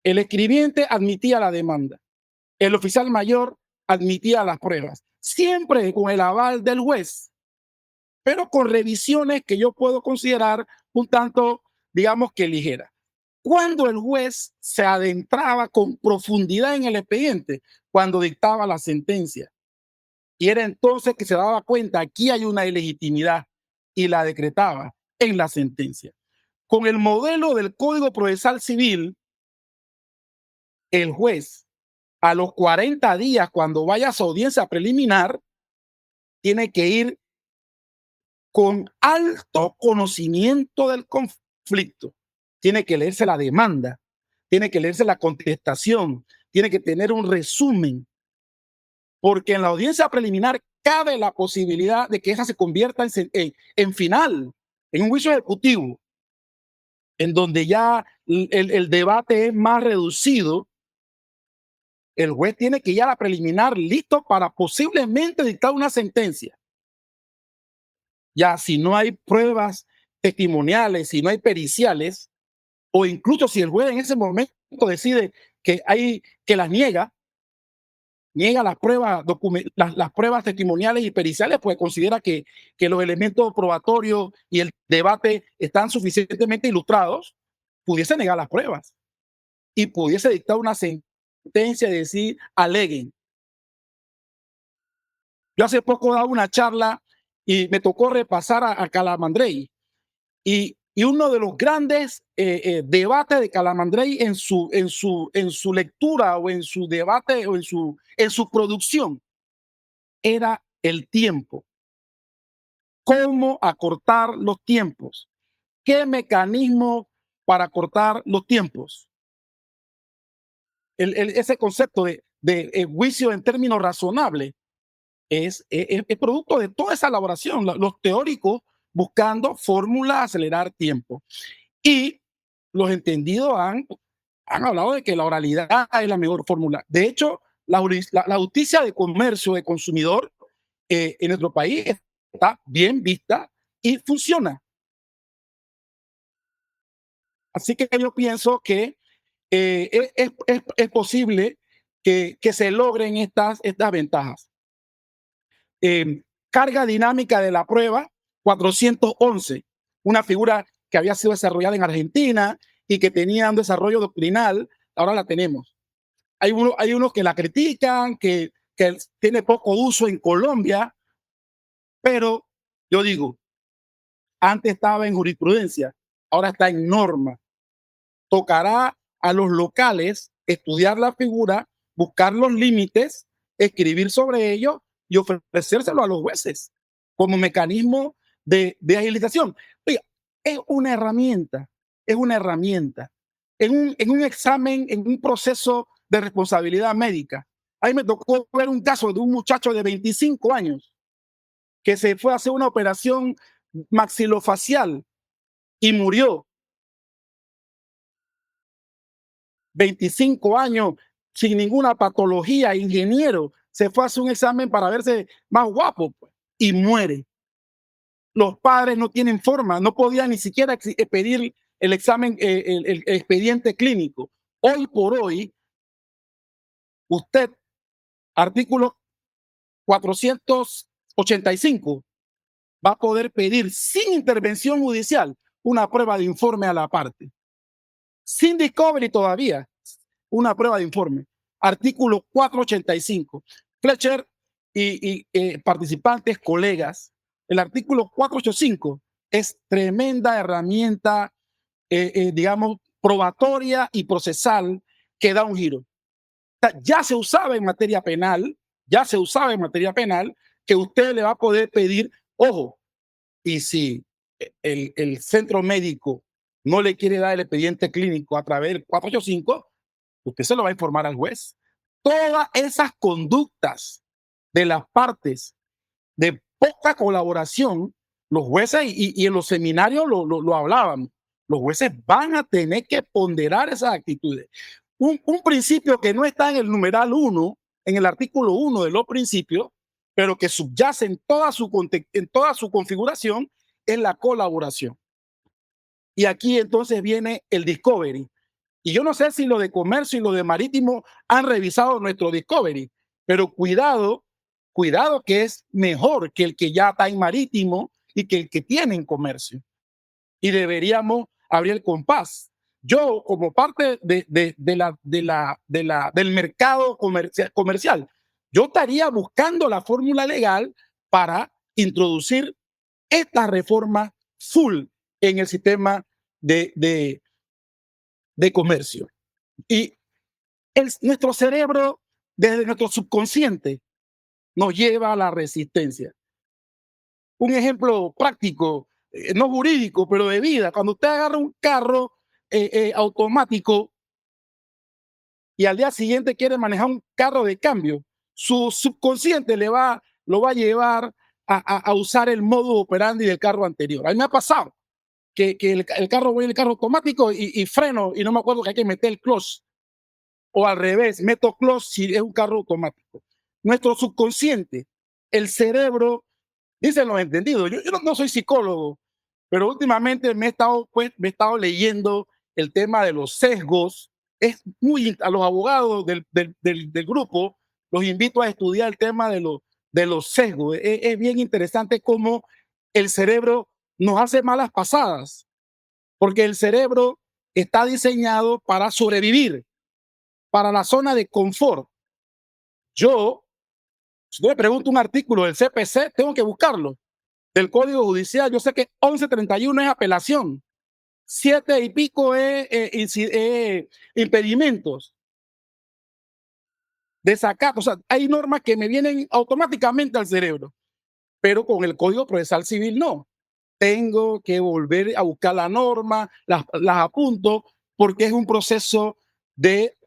El escribiente admitía la demanda. El oficial mayor admitía las pruebas. Siempre con el aval del juez, pero con revisiones que yo puedo considerar un tanto, digamos que ligeras. Cuando el juez se adentraba con profundidad en el expediente, cuando dictaba la sentencia. Y era entonces que se daba cuenta, aquí hay una ilegitimidad y la decretaba en la sentencia. Con el modelo del Código Procesal Civil, el juez a los 40 días, cuando vaya a su audiencia preliminar, tiene que ir con alto conocimiento del conflicto. Tiene que leerse la demanda, tiene que leerse la contestación, tiene que tener un resumen, porque en la audiencia preliminar cabe la posibilidad de que esa se convierta en final, en un juicio ejecutivo, en donde ya el debate es más reducido. El juez tiene que ir a la preliminar listo para posiblemente dictar una sentencia. Ya si no hay pruebas testimoniales, si no hay periciales, o incluso si el juez en ese momento decide que las niega las pruebas testimoniales y periciales, pues considera que los elementos probatorios y el debate están suficientemente ilustrados, pudiese negar las pruebas y pudiese dictar una sentencia y decir, aleguen. Yo hace poco daba una charla y me tocó repasar a Calamandrei y uno de los grandes debates de Calamandrei en su lectura o en su debate o en su producción era el tiempo. cómo acortar los tiempos. ¿Qué mecanismo para acortar los tiempos? Ese concepto de juicio en términos razonables es producto de toda esa elaboración, los teóricos buscando fórmulas, acelerar tiempo. Y los entendidos han hablado de que la oralidad es la mejor fórmula. De hecho, la justicia de comercio de consumidor en nuestro país está bien vista y funciona. Así que yo pienso que es posible que se logren estas ventajas. Carga dinámica de la prueba 411, una figura que había sido desarrollada en Argentina y que tenía un desarrollo doctrinal, ahora la tenemos. Hay unos que la critican, que tiene poco uso en Colombia, pero yo digo, antes estaba en jurisprudencia, ahora está en norma. Tocará a los locales estudiar la figura, buscar los límites, escribir sobre ello y ofrecérselo a los jueces como mecanismo de agilización. Oiga, es una herramienta, es una herramienta. En un examen, en un proceso de responsabilidad médica, ahí me tocó ver un caso de un muchacho de 25 años que se fue a hacer una operación maxilofacial y murió. 25 años, sin ninguna patología, ingeniero, se fue a hacer un examen para verse más guapo, pues, y muere. Los padres no tienen forma, no podían ni siquiera pedir el examen, el expediente clínico. Hoy por hoy, usted, artículo 485, va a poder pedir sin intervención judicial una prueba de informe a la parte. Sin discovery todavía, una prueba de informe. Artículo 485. Fletcher y participantes, colegas, el artículo 485 es tremenda herramienta, digamos, probatoria y procesal que da un giro. Ya se usaba en materia penal, que usted le va a poder pedir, ojo, y si el centro médico no le quiere dar el expediente clínico a través del 485, usted se lo va a informar al juez. Todas esas conductas de las partes de poca colaboración, los jueces y en los seminarios lo hablaban, los jueces van a tener que ponderar esas actitudes. Un principio que no está en el numeral 1, en el artículo 1 de los principios, pero que subyace en toda su configuración, es la colaboración. Y aquí entonces viene el discovery. Y yo no sé si lo de comercio y lo de marítimo han revisado nuestro discovery, pero cuidado que es mejor que el que ya está en marítimo y que el que tiene en comercio. Y deberíamos abrir el compás. Yo, como parte del mercado comercial, yo estaría buscando la fórmula legal para introducir esta reforma full en el sistema de comercio. Y nuestro cerebro, desde nuestro subconsciente, nos lleva a la resistencia. Un ejemplo práctico, no jurídico, pero de vida. Cuando usted agarra un carro automático y al día siguiente quiere manejar un carro de cambio, su subconsciente lo va a llevar a usar el modo operandi del carro anterior. A mí me ha pasado que el carro, voy en el carro automático y freno y no me acuerdo que hay que meter el clutch. O al revés, meto clutch si es un carro automático. Nuestro subconsciente, el cerebro, dicen los entendidos. Yo no soy psicólogo, pero últimamente me he estado leyendo el tema de los sesgos. Es muy, a los abogados del grupo los invito a estudiar el tema de los sesgos. Es bien interesante cómo el cerebro nos hace malas pasadas, porque el cerebro está diseñado para sobrevivir, para la zona de confort. Yo, si me pregunto un artículo del CPC, tengo que buscarlo. Del Código Judicial, yo sé que 1131 es apelación, 7 y pico es impedimentos, desacato. O sea, hay normas que me vienen automáticamente al cerebro. pero con el Código Procesal Civil no. Tengo que volver a buscar la norma, las apunto, porque es un proceso de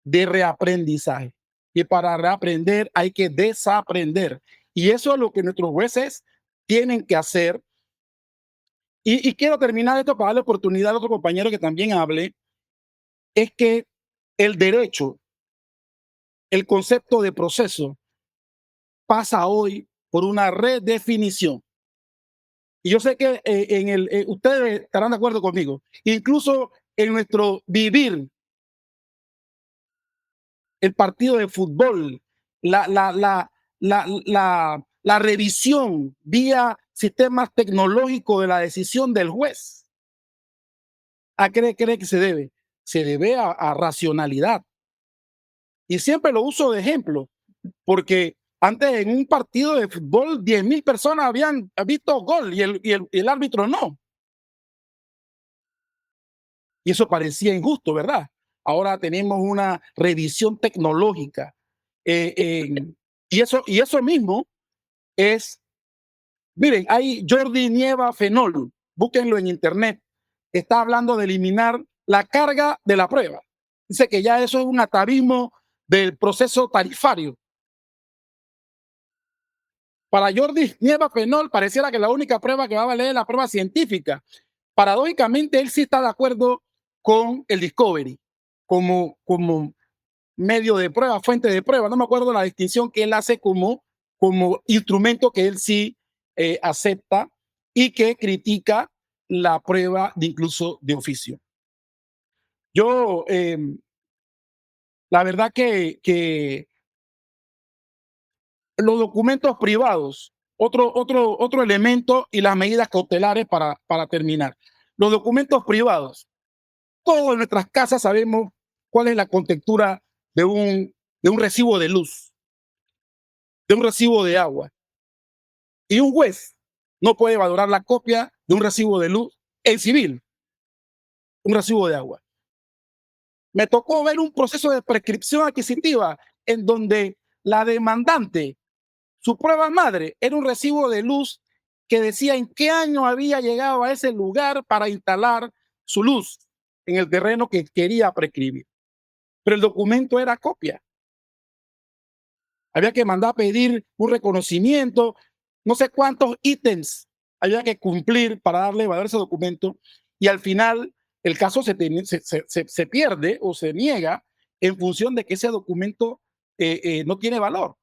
reaprendizaje. Y para reaprender hay que desaprender. Y eso es lo que nuestros jueces tienen que hacer. Y quiero terminar esto para darle oportunidad a otro compañero que también hable. Es que el derecho, el concepto de proceso, pasa hoy por una redefinición. Y yo sé que ustedes estarán de acuerdo conmigo. Incluso en nuestro vivir, el partido de fútbol, la revisión vía sistemas tecnológicos de la decisión del juez. ¿A qué cree que se debe? Se debe a racionalidad. Y siempre lo uso de ejemplo, porque antes en un partido de fútbol 10,000 personas habían visto gol y el árbitro no. Y eso parecía injusto, ¿verdad? Ahora tenemos una revisión tecnológica. Y eso mismo es, miren, hay Jordi Nieva Fenol, búsquenlo en internet, está hablando de eliminar la carga de la prueba. Dice que ya eso es un atavismo del proceso tarifario. Para Jordi Nieva Fenol pareciera que la única prueba que va a valer es la prueba científica. Paradójicamente, él sí está de acuerdo con el Discovery como medio de prueba, fuente de prueba. No me acuerdo la distinción que él hace como instrumento que él sí acepta y que critica la prueba de incluso de oficio. Yo, la verdad que los documentos privados, otro elemento y las medidas cautelares para terminar. Los documentos privados. Todos en nuestras casas sabemos cuál es la contextura de un recibo de luz, de un recibo de agua. Y un juez no puede valorar la copia de un recibo de luz en civil, un recibo de agua. Me tocó ver un proceso de prescripción adquisitiva en donde la demandante, su prueba madre, era un recibo de luz que decía en qué año había llegado a ese lugar para instalar su luz en el terreno que quería prescribir. Pero el documento era copia. Había que mandar a pedir un reconocimiento, no sé cuántos ítems había que cumplir para darle valor a ese documento, y al final el caso se pierde o se niega en función de que ese documento no tiene valor.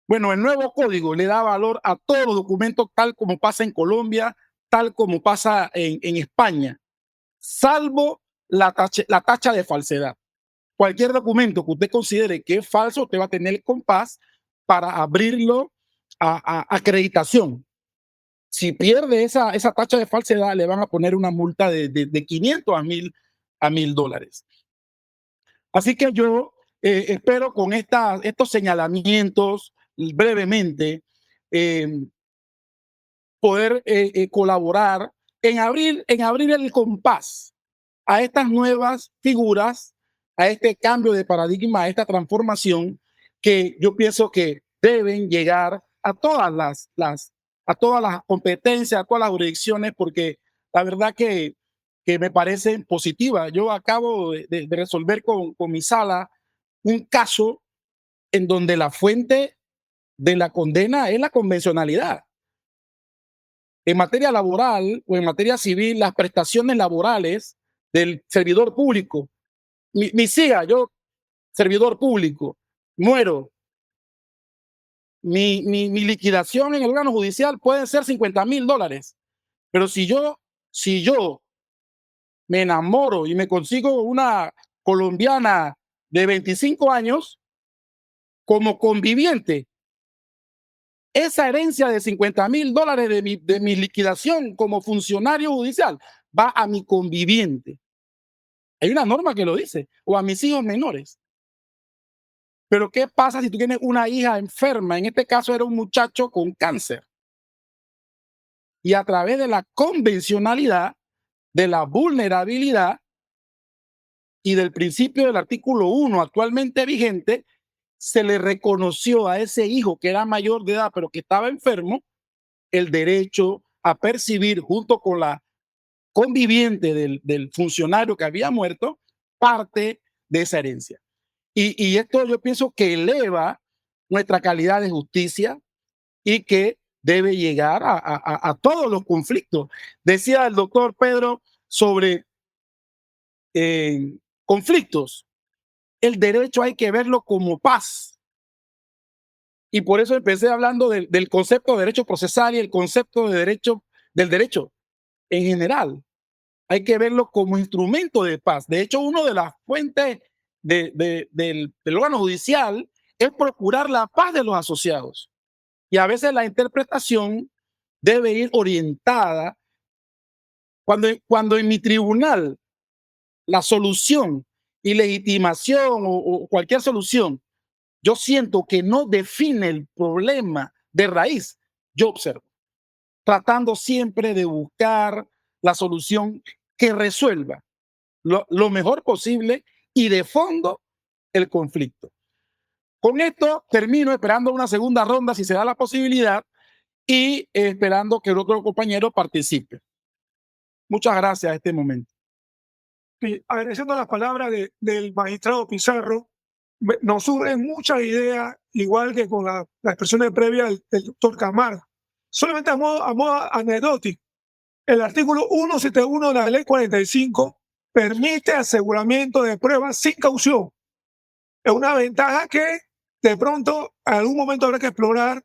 Bueno, el nuevo código le da valor a todos los documentos, tal como pasa en Colombia, tal como pasa en España, salvo la tacha de falsedad. Cualquier documento que usted considere que es falso, usted va a tener el compás para abrirlo a acreditación. Si pierde esa tacha de falsedad, le van a poner una multa de 500 a $1,000. Así que yo espero con estos señalamientos brevemente poder colaborar en abrir el compás a estas nuevas figuras, a este cambio de paradigma, a esta transformación que yo pienso que deben llegar a todas las competencias, a todas las jurisdicciones, porque la verdad que me parece positiva. Yo acabo de resolver con mi sala un caso en donde la fuente de la condena es la convencionalidad. En materia laboral o en materia civil, las prestaciones laborales del servidor público, mi siga, yo, servidor público, muero, mi liquidación en el órgano judicial puede ser $50,000, pero si yo me enamoro y me consigo una colombiana de 25 años como conviviente, esa herencia de $50,000 de mi liquidación como funcionario judicial va a mi conviviente. Hay una norma que lo dice, o a mis hijos menores. Pero ¿qué pasa si tú tienes una hija enferma? En este caso era un muchacho con cáncer. Y a través de la convencionalidad, de la vulnerabilidad y del principio del artículo 1 actualmente vigente, se le reconoció a ese hijo que era mayor de edad, pero que estaba enfermo, el derecho a percibir junto con la conviviente del funcionario que había muerto parte de esa herencia. Y esto yo pienso que eleva nuestra calidad de justicia y que debe llegar a todos los conflictos. Decía el doctor Pedro sobre conflictos. El derecho hay que verlo como paz. Y por eso empecé hablando del concepto de derecho procesal y el concepto de derecho, del derecho en general. Hay que verlo como instrumento de paz. De hecho, una de las fuentes del órgano judicial es procurar la paz de los asociados. Y a veces la interpretación debe ir orientada cuando en mi tribunal la solución y legitimación o cualquier solución, yo siento que no define el problema de raíz, yo observo, tratando siempre de buscar la solución que resuelva lo mejor posible y de fondo el conflicto. Con esto termino esperando una segunda ronda si se da la posibilidad y esperando que el otro compañero participe. Muchas gracias a este momento. Y agradeciendo las palabras del magistrado Pizarro, nos surgen muchas ideas, igual que con la expresión previa del doctor Camargo. Solamente a modo anecdótico, el artículo 171 de la ley 45 permite aseguramiento de pruebas sin caución. Es una ventaja que de pronto en algún momento habrá que explorar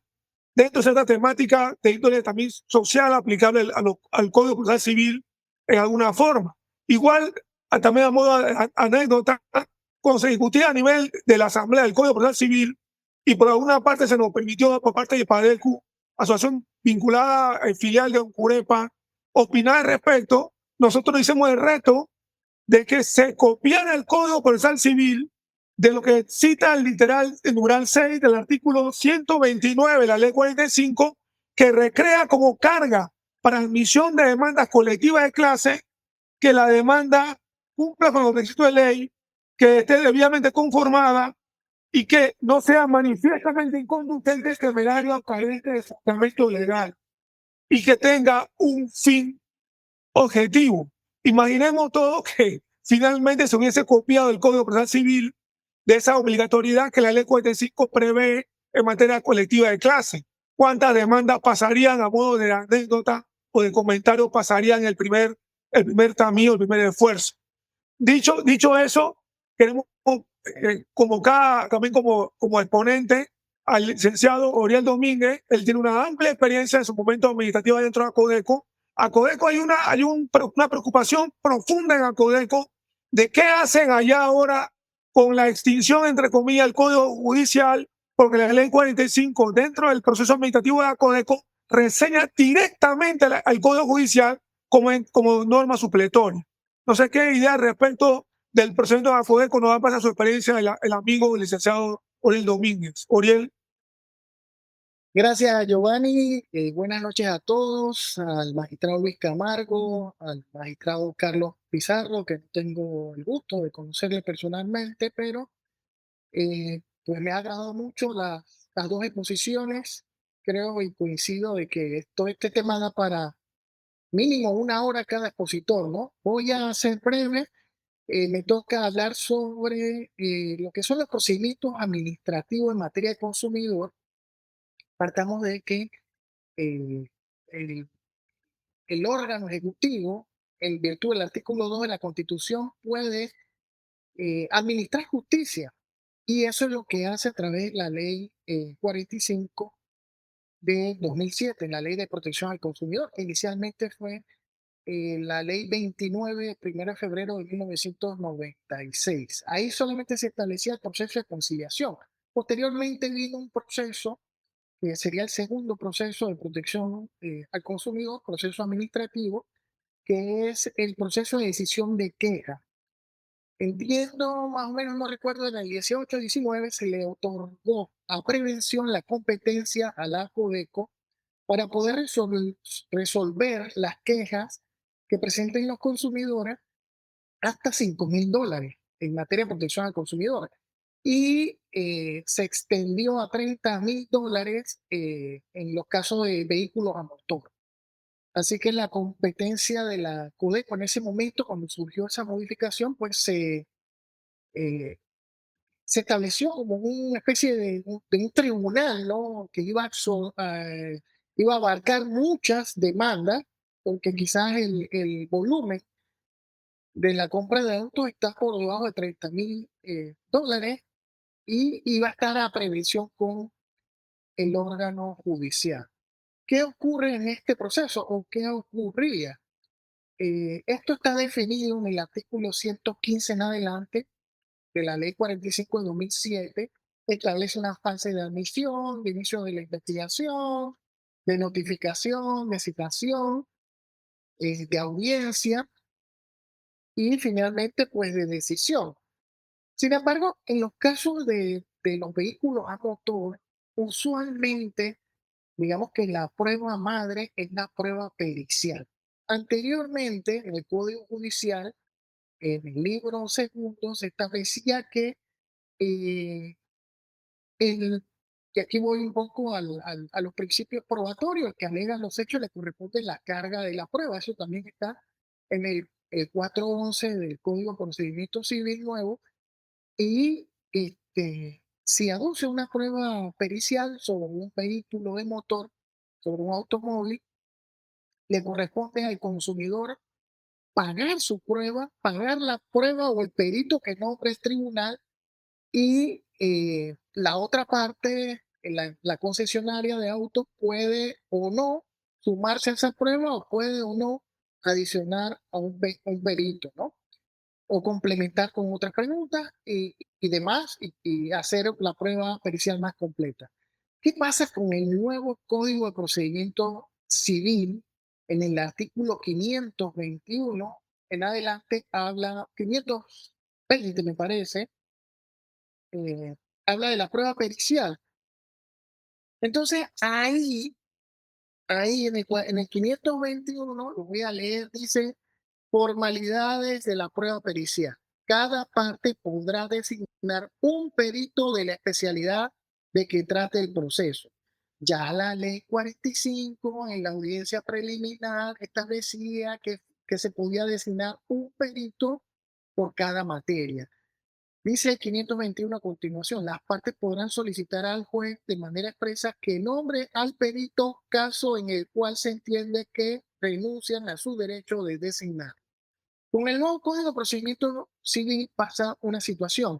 dentro de cierta temática de índole también social aplicable al Código Procesal Civil en alguna forma. Igual, también a modo de anécdota, cuando se discutía a nivel de la Asamblea del Código Procesal Civil y por alguna parte se nos permitió por parte de PADECU, asociación vinculada filial de Oncurepa, opinar al respecto, nosotros hicimos el reto de que se copiara el Código Procesal Civil de lo que cita el literal, el numeral 6 del artículo 129 de la ley 45, que recrea como carga para admisión de demandas colectivas de clase que la demanda cumpla con los requisitos de ley, que esté debidamente conformada y que no sea manifiestamente inconducente, temerario o carente de fundamento legal y que tenga un fin objetivo. Imaginemos todo que finalmente se hubiese copiado el Código Procesal Civil de esa obligatoriedad que la ley 45 prevé en materia colectiva de clase. ¿Cuántas demandas pasarían a modo de anécdota o de comentario pasarían el primer tamido, el primer esfuerzo? Dicho eso, queremos convocar también como exponente al licenciado Oriel Domínguez. Él tiene una amplia experiencia en su momento administrativa dentro de Acodeco. Acodeco hay una preocupación profunda en Acodeco de qué hacen allá ahora con la extinción, entre comillas, del Código Judicial, porque la ley 45 dentro del proceso administrativo de Acodeco reseña directamente al Código Judicial como norma supletoria. No sé qué idea respecto del procedimiento de Acodeco nos va a pasar su experiencia el amigo el licenciado Oriel Domínguez. Oriel. Gracias, Giovanni. Buenas noches a todos, al magistrado Luis Camargo, al magistrado Carlos Pizarro, que no tengo el gusto de conocerle personalmente, pero pues me ha agradado mucho las dos exposiciones. Creo y coincido de que este tema da para mínimo 1 hora cada expositor, ¿no? Voy a ser breve. Me toca hablar sobre lo que son los procedimientos administrativos en materia de consumidor. Partamos de que el, el órgano ejecutivo, en virtud del artículo 2 de la Constitución, puede administrar justicia. Y eso es lo que hace a través de la ley 45 de 2007, la ley de protección al consumidor. Inicialmente fue la ley 29, 1 de febrero de 1996. Ahí solamente se establecía el proceso de conciliación. Posteriormente vino un proceso que sería el segundo proceso de protección al consumidor, proceso administrativo, que es el proceso de decisión de queja. Entiendo, más o menos, no recuerdo, en el 18-19 se le otorgó a prevención la competencia a la Acodeco para poder resolver las quejas que presenten los consumidores hasta $5,000 en materia de protección al consumidor. y se extendió a $30,000 en los casos de vehículos a motor. Así que la competencia de la Codeco en ese momento, cuando surgió esa modificación, pues eh, se estableció como una especie de un tribunal, ¿no? Que iba a abarcar muchas demandas, porque quizás el volumen de la compra de autos está por debajo de $30,000 y iba a estar a previsión con el órgano judicial. ¿Qué ocurre en este proceso o qué ocurría? Esto está definido en el artículo 115 en adelante de la ley 45 de 2007. Establece una fase de admisión, de inicio de la investigación, de notificación, de citación, de audiencia y finalmente pues de decisión. Sin embargo, en los casos de los vehículos a motor, usualmente, digamos que la prueba madre es la prueba pericial. Anteriormente, en el Código Judicial, en el libro segundo, se establecía que eh, el, y aquí voy un poco a los principios probatorios, que alegan los hechos, le corresponde la carga de la prueba. Eso también está en el 411 del Código de Procedimiento Civil nuevo. Y si aduce una prueba pericial sobre un vehículo de motor, sobre un automóvil, le corresponde al consumidor pagar su prueba, pagar la prueba o el perito que nombre el tribunal y la otra parte, la concesionaria de autos puede o no sumarse a esa prueba o puede o no adicionar a un perito, ¿no? O complementar con otras preguntas y demás y hacer la prueba pericial más completa. ¿Qué pasa con el nuevo Código de Procedimiento Civil? En el artículo 521 en adelante habla, 520 me parece, eh, habla de la prueba pericial. Entonces ahí en el 521, lo voy a leer, dice: formalidades de la prueba pericial. Cada parte podrá designar un perito de la especialidad de que trate el proceso. Ya la ley 45 en la audiencia preliminar establecía que se podía designar un perito por cada materia. Dice el 521 a continuación: las partes podrán solicitar al juez de manera expresa que nombre al perito caso en el cual se entiende que renuncian a su derecho de designar. Con el nuevo Código de Procedimiento Civil pasa una situación.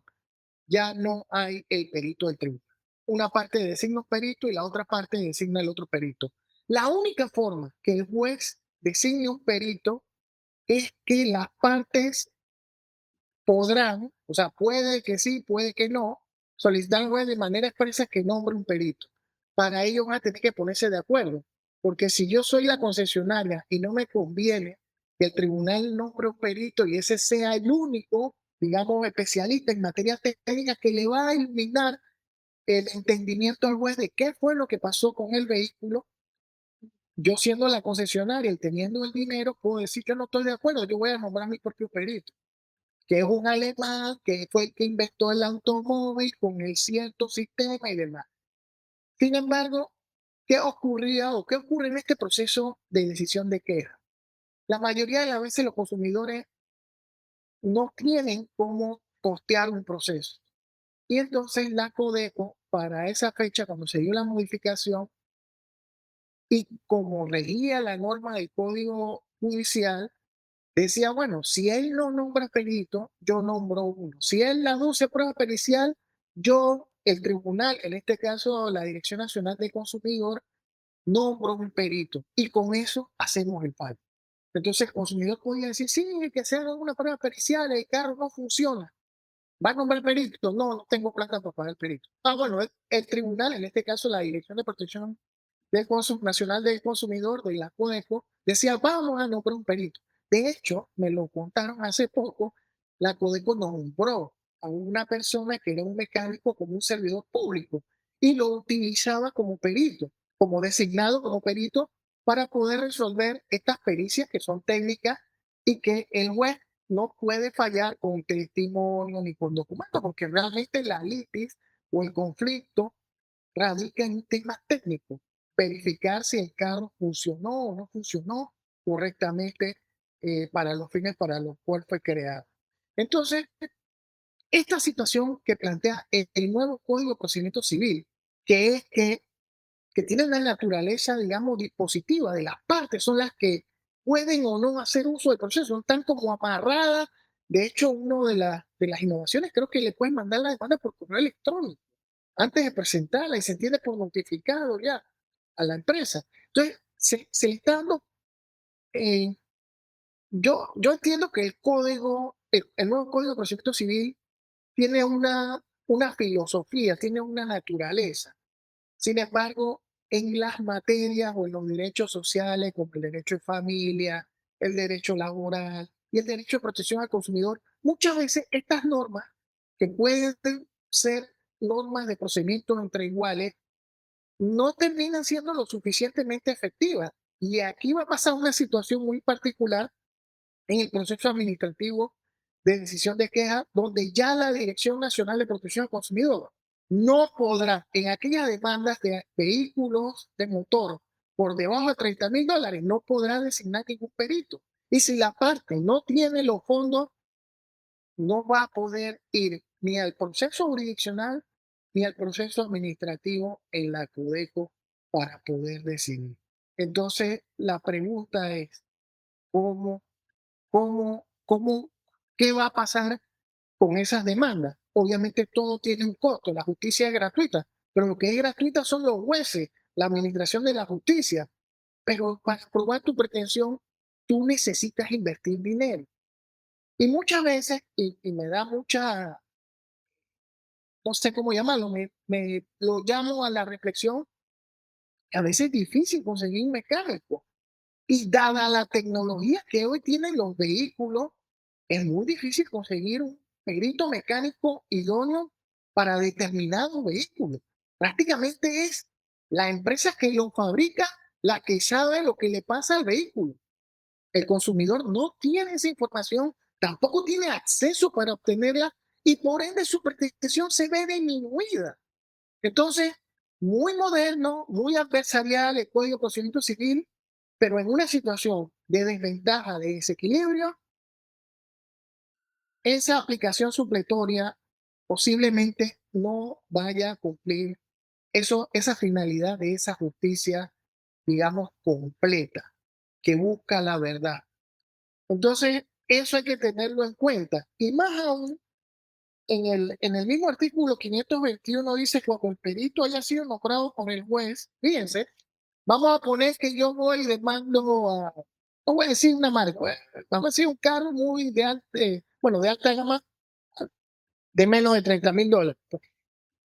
Ya no hay el perito del tribunal. Una parte designa un perito y la otra parte designa el otro perito. La única forma que el juez designe un perito es que las partes podrán, o sea, puede que sí, puede que no, solicitar al juez de manera expresa que nombre un perito. Para ello van a tener que ponerse de acuerdo, porque si yo soy la concesionaria y no me conviene que el tribunal nombre un perito y ese sea el único, digamos, especialista en materia técnica que le va a iluminar el entendimiento al juez de qué fue lo que pasó con el vehículo, yo siendo la concesionaria y teniendo el dinero, puedo decir que no estoy de acuerdo, yo voy a nombrar mi propio perito, que es un alemán, que fue el que inventó el automóvil con el cierto sistema y demás. Sin embargo, ¿qué ocurría o qué ocurre en este proceso de decisión de queja? La mayoría de las veces los consumidores no tienen cómo postear un proceso. Y entonces la Codeco, para esa fecha, cuando se dio la modificación, y como regía la norma del Código Judicial, decía, bueno, si él no nombra perito, yo nombro uno. Si él aduce prueba pericial, yo, el tribunal, en este caso la Dirección Nacional del Consumidor, nombro un perito. Y con eso hacemos el pago. Entonces el consumidor podía decir, sí, que se haga una prueba pericial, el carro no funciona. ¿Va a nombrar perito? No, no tengo plata para pagar el perito. Ah, bueno, el tribunal, en este caso la Dirección de Protección Nacional del Consumidor, de la Codeco, decía, vamos a nombrar un perito. De hecho, me lo contaron hace poco, la Codeco nombró a una persona que era un mecánico como un servidor público y lo utilizaba como perito, como designado como perito para poder resolver estas pericias que son técnicas y que el juez no puede fallar con testimonio ni con documentos, porque realmente la litis o el conflicto radica en temas técnicos. Verificar si el carro funcionó o no funcionó correctamente para los fines para los cuales fue creado. Entonces, esta situación que plantea el nuevo Código de Procedimiento Civil, que es que tiene una naturaleza, digamos, dispositiva de las partes, son las que pueden o no hacer uso del proceso, no están como amarradas. De hecho, una de las innovaciones creo que le pueden mandar la demanda por correo electrónico antes de presentarla y se entiende por notificado ya a la empresa. Entonces, se le está dando, eh, yo entiendo que el código, el nuevo Código de Procedimiento Civil tiene una filosofía, tiene una naturaleza. Sin embargo, en las materias o en los derechos sociales, como el derecho de familia, el derecho laboral y el derecho de protección al consumidor, muchas veces estas normas, que pueden ser normas de procedimiento entre iguales, no terminan siendo lo suficientemente efectivas. Y aquí va a pasar una situación muy particular en el proceso administrativo de decisión de queja, donde ya la Dirección Nacional de Protección al Consumidor no podrá, en aquellas demandas de vehículos de motor por debajo de $30,000, no podrá designar ningún perito. Y si la parte no tiene los fondos, no va a poder ir ni al proceso jurisdiccional ni al proceso administrativo en la Codeco para poder decidir. Entonces, la pregunta es, ¿cómo ¿cómo, qué va a pasar con esas demandas? Obviamente todo tiene un costo, la justicia es gratuita, pero lo que es gratuita son los jueces, la administración de la justicia. Pero para probar tu pretensión, tú necesitas invertir dinero. Y muchas veces, y me da mucha, no sé cómo llamarlo, me lo llamo a la reflexión, que a veces es difícil conseguir un mecánico. Y dada la tecnología que hoy tienen los vehículos, es muy difícil conseguir un perito mecánico idóneo para determinado vehículo. Prácticamente es la empresa que lo fabrica la que sabe lo que le pasa al vehículo. El consumidor no tiene esa información, tampoco tiene acceso para obtenerla y por ende su protección se ve disminuida. Entonces, muy moderno, muy adversarial el Código de Procedimiento Civil, pero en una situación de desventaja, de desequilibrio, esa aplicación supletoria posiblemente no vaya a cumplir esa finalidad de esa justicia, digamos, completa, que busca la verdad. Entonces, eso hay que tenerlo en cuenta. Y más aún, en el mismo artículo 521 dice que cuando el perito haya sido nombrado por el juez, fíjense, vamos a poner que yo voy y le mando a, no voy a decir una marca, vamos a decir un carro muy de alta gama, de menos de $30,000.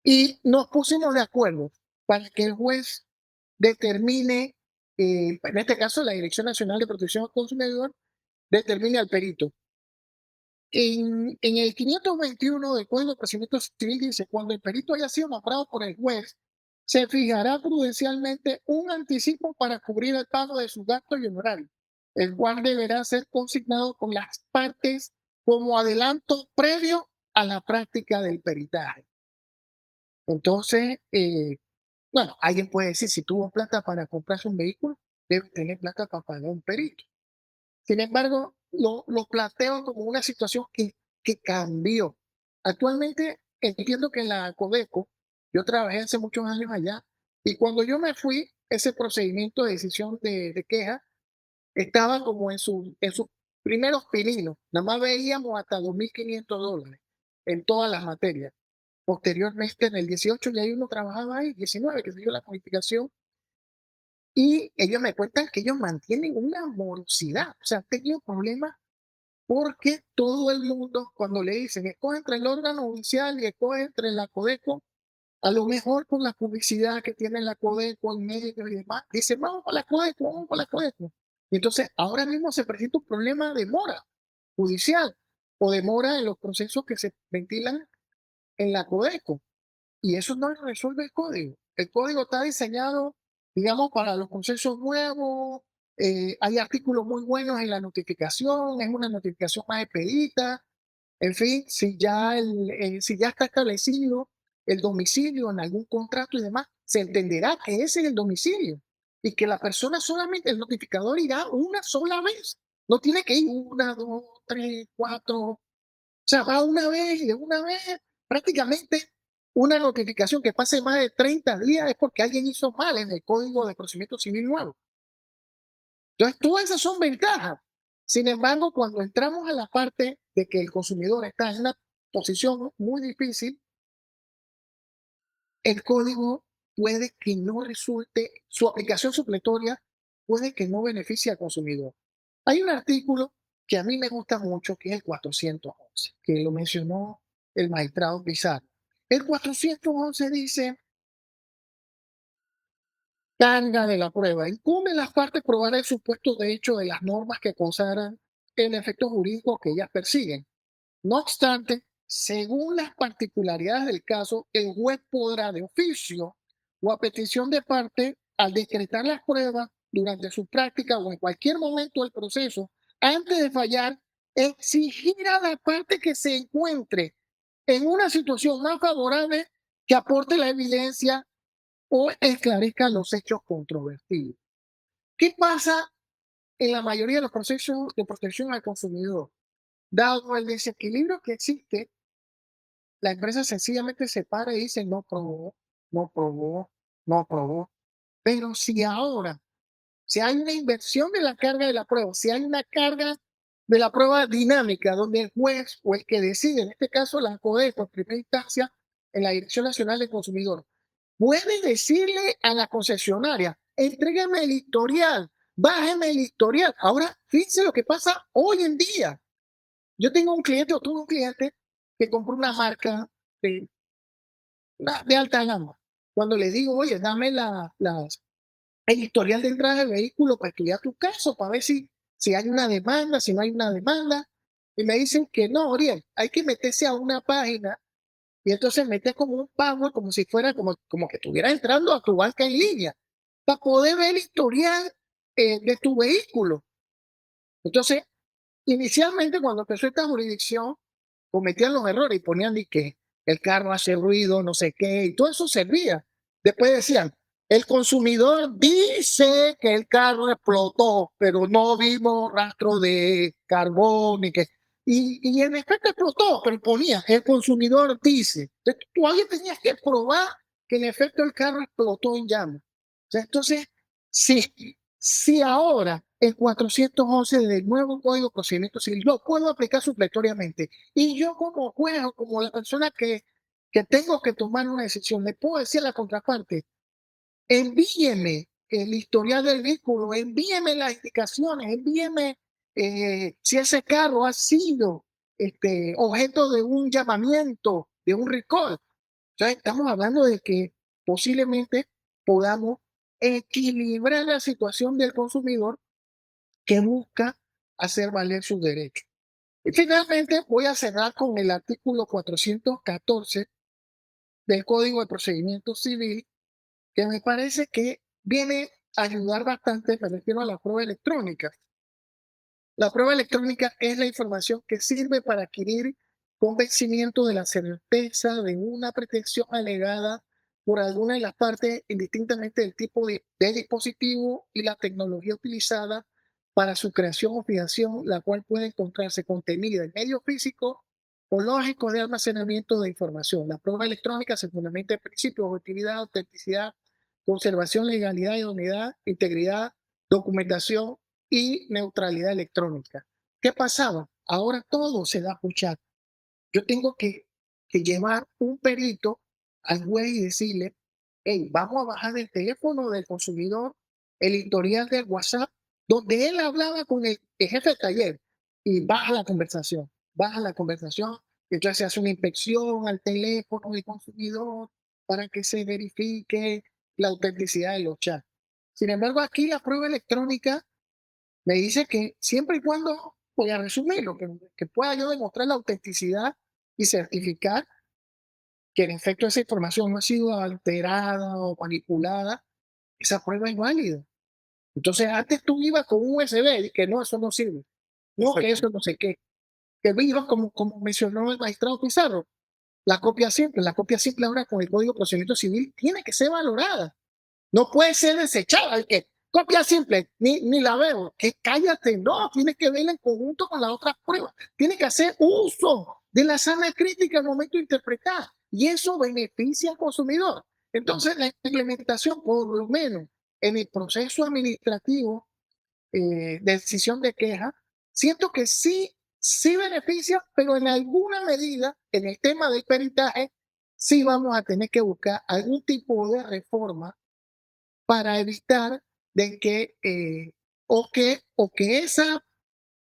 Y nos pusimos de acuerdo para que el juez determine, en este caso la Dirección Nacional de Protección al Consumidor, determine al perito. En el 521 del Código de Procedimiento Civil dice, cuando el perito haya sido nombrado por el juez, se fijará prudencialmente un anticipo para cubrir el pago de sus gastos y honorarios, el cual deberá ser consignado con las partes como adelanto previo a la práctica del peritaje. Entonces, bueno, alguien puede decir, si tuvo plata para comprarse un vehículo, debe tener plata para pagar un perito. Sin embargo, lo planteo como una situación que cambió. Actualmente entiendo que en la Codeco, yo trabajé hace muchos años allá, y cuando yo me fui, ese procedimiento de decisión de queja estaba como en sus primeros pininos. Nada más veíamos hasta $2,500 en todas las materias. Posteriormente, en el 18 ya uno trabajaba ahí, 19, que se dio la codificación, y ellos me cuentan que ellos mantienen una morosidad, o sea, han tenido problemas porque todo el mundo, cuando le dicen, escoge entre el órgano judicial y escoge entre la Codeco, a lo mejor con la publicidad que tiene la Codeco en medio y demás, dice, vamos para la Codeco, vamos para la Codeco. Y entonces, ahora mismo se presenta un problema de demora judicial o demora en los procesos que se ventilan en la Codeco. Y eso no lo resuelve el código. El código está diseñado, digamos, para los procesos nuevos, Hay artículos muy buenos en la notificación, es una notificación más expedita. En fin, si ya está establecido el domicilio en algún contrato y demás, se entenderá que ese es el domicilio y que la persona solamente, el notificador irá una sola vez. No tiene que ir una, dos, tres, cuatro. O sea, va una vez y de una vez prácticamente una notificación que pase más de 30 días es porque alguien hizo mal en el Código de Procedimiento Civil nuevo. Entonces, todas esas son ventajas. Sin embargo, cuando entramos a la parte de que el consumidor está en una posición muy difícil, el código puede que no resulte, su aplicación supletoria puede que no beneficie al consumidor. Hay un artículo que a mí me gusta mucho, que es el 411, que lo mencionó el magistrado Pizarro. El 411 dice: carga de la prueba. Incumbe a las partes probar el supuesto de hecho de las normas que consagran el efecto jurídico que ellas persiguen. No obstante, según las particularidades del caso, el juez podrá de oficio o a petición de parte, al decretar las pruebas durante su práctica o en cualquier momento del proceso, antes de fallar, exigir a la parte que se encuentre en una situación más favorable que aporte la evidencia o esclarezca los hechos controvertidos. ¿Qué pasa en la mayoría de los procesos de protección al consumidor? Dado el desequilibrio que existe, la empresa sencillamente se para y dice: no probó, no probó, no probó. Pero si hay una inversión de la carga de la prueba, si hay una carga de la prueba dinámica, donde el juez o el que decide, en este caso la CODE por primera instancia en la Dirección Nacional del Consumidor, puede decirle a la concesionaria: entrégame el historial, bájeme el historial. Ahora, fíjense lo que pasa hoy en día. Yo tengo un cliente o tuve un cliente que compró una marca de, de alta gama. Cuando le digo: oye, dame el historial de entrada del vehículo para estudiar tu caso, para ver si hay una demanda, si no hay una demanda. Y me dicen que no, Oriel, hay que meterse a una página y entonces meter como un password, como si fuera como que estuvieras entrando a tu banca en línea, para poder ver el historial de tu vehículo. Entonces, inicialmente, cuando empezó esta jurisdicción, cometían los errores y ponían de que el carro hace ruido, no sé qué, y todo eso servía. Después decían: el consumidor dice que el carro explotó, pero no vimos rastro de carbón ni que. Y en efecto explotó, pero ponía: el consumidor dice. Entonces, todavía tenías que probar que en efecto el carro explotó en llamas. Entonces, si ahora el 411 del nuevo Código de Procedimiento Civil lo puedo aplicar supletoriamente, y yo como juez o como la persona que tengo que tomar una decisión, le puedo decir a la contraparte: envíeme el historial del vehículo, envíeme las indicaciones, envíeme si ese carro ha sido objeto de un llamamiento, de un recall. Entonces, estamos hablando de que posiblemente podamos equilibrar la situación del consumidor que busca hacer valer sus derechos. Y finalmente voy a cerrar con el artículo 414 del Código de Procedimiento Civil, que me parece que viene a ayudar bastante. Me refiero a la prueba electrónica. La prueba electrónica es la información que sirve para adquirir convencimiento de la certeza de una pretensión alegada por alguna de las partes, indistintamente del tipo de dispositivo y la tecnología utilizada para su creación o fijación, la cual puede encontrarse contenida en medio físico o lógico de almacenamiento de información. La prueba electrónica se fundamenta en principios de objetividad, autenticidad, conservación, legalidad, idoneidad, integridad, documentación y neutralidad electrónica. ¿Qué pasaba? Ahora todo se da por chat. Yo tengo que llevar un perito al juez y decirle: hey, vamos a bajar del teléfono del consumidor el historial del WhatsApp donde él hablaba con el jefe de taller, y baja la conversación, y entonces se hace una inspección al teléfono del consumidor para que se verifique la autenticidad de los chats. Sin embargo, aquí la prueba electrónica me dice que siempre y cuando, voy a resumirlo, que pueda yo demostrar la autenticidad y certificar que en efecto esa información no ha sido alterada o manipulada, esa prueba es válida. Entonces, antes tú ibas con un USB y que no, eso no sirve. No, que eso no sé qué. Que ibas como mencionó el magistrado Pizarro, la copia simple ahora con el Código de Procedimiento Civil tiene que ser valorada. No puede ser desechada. El que copia simple, ni la veo. Que cállate, no, tienes que verla en conjunto con las otras pruebas. Tienes que hacer uso de la sana crítica al momento de interpretar. Y eso beneficia al consumidor. Entonces, la implementación, por lo menos en el proceso administrativo de decisión de queja, siento que sí beneficia, pero en alguna medida, en el tema del peritaje, sí vamos a tener que buscar algún tipo de reforma para evitar de que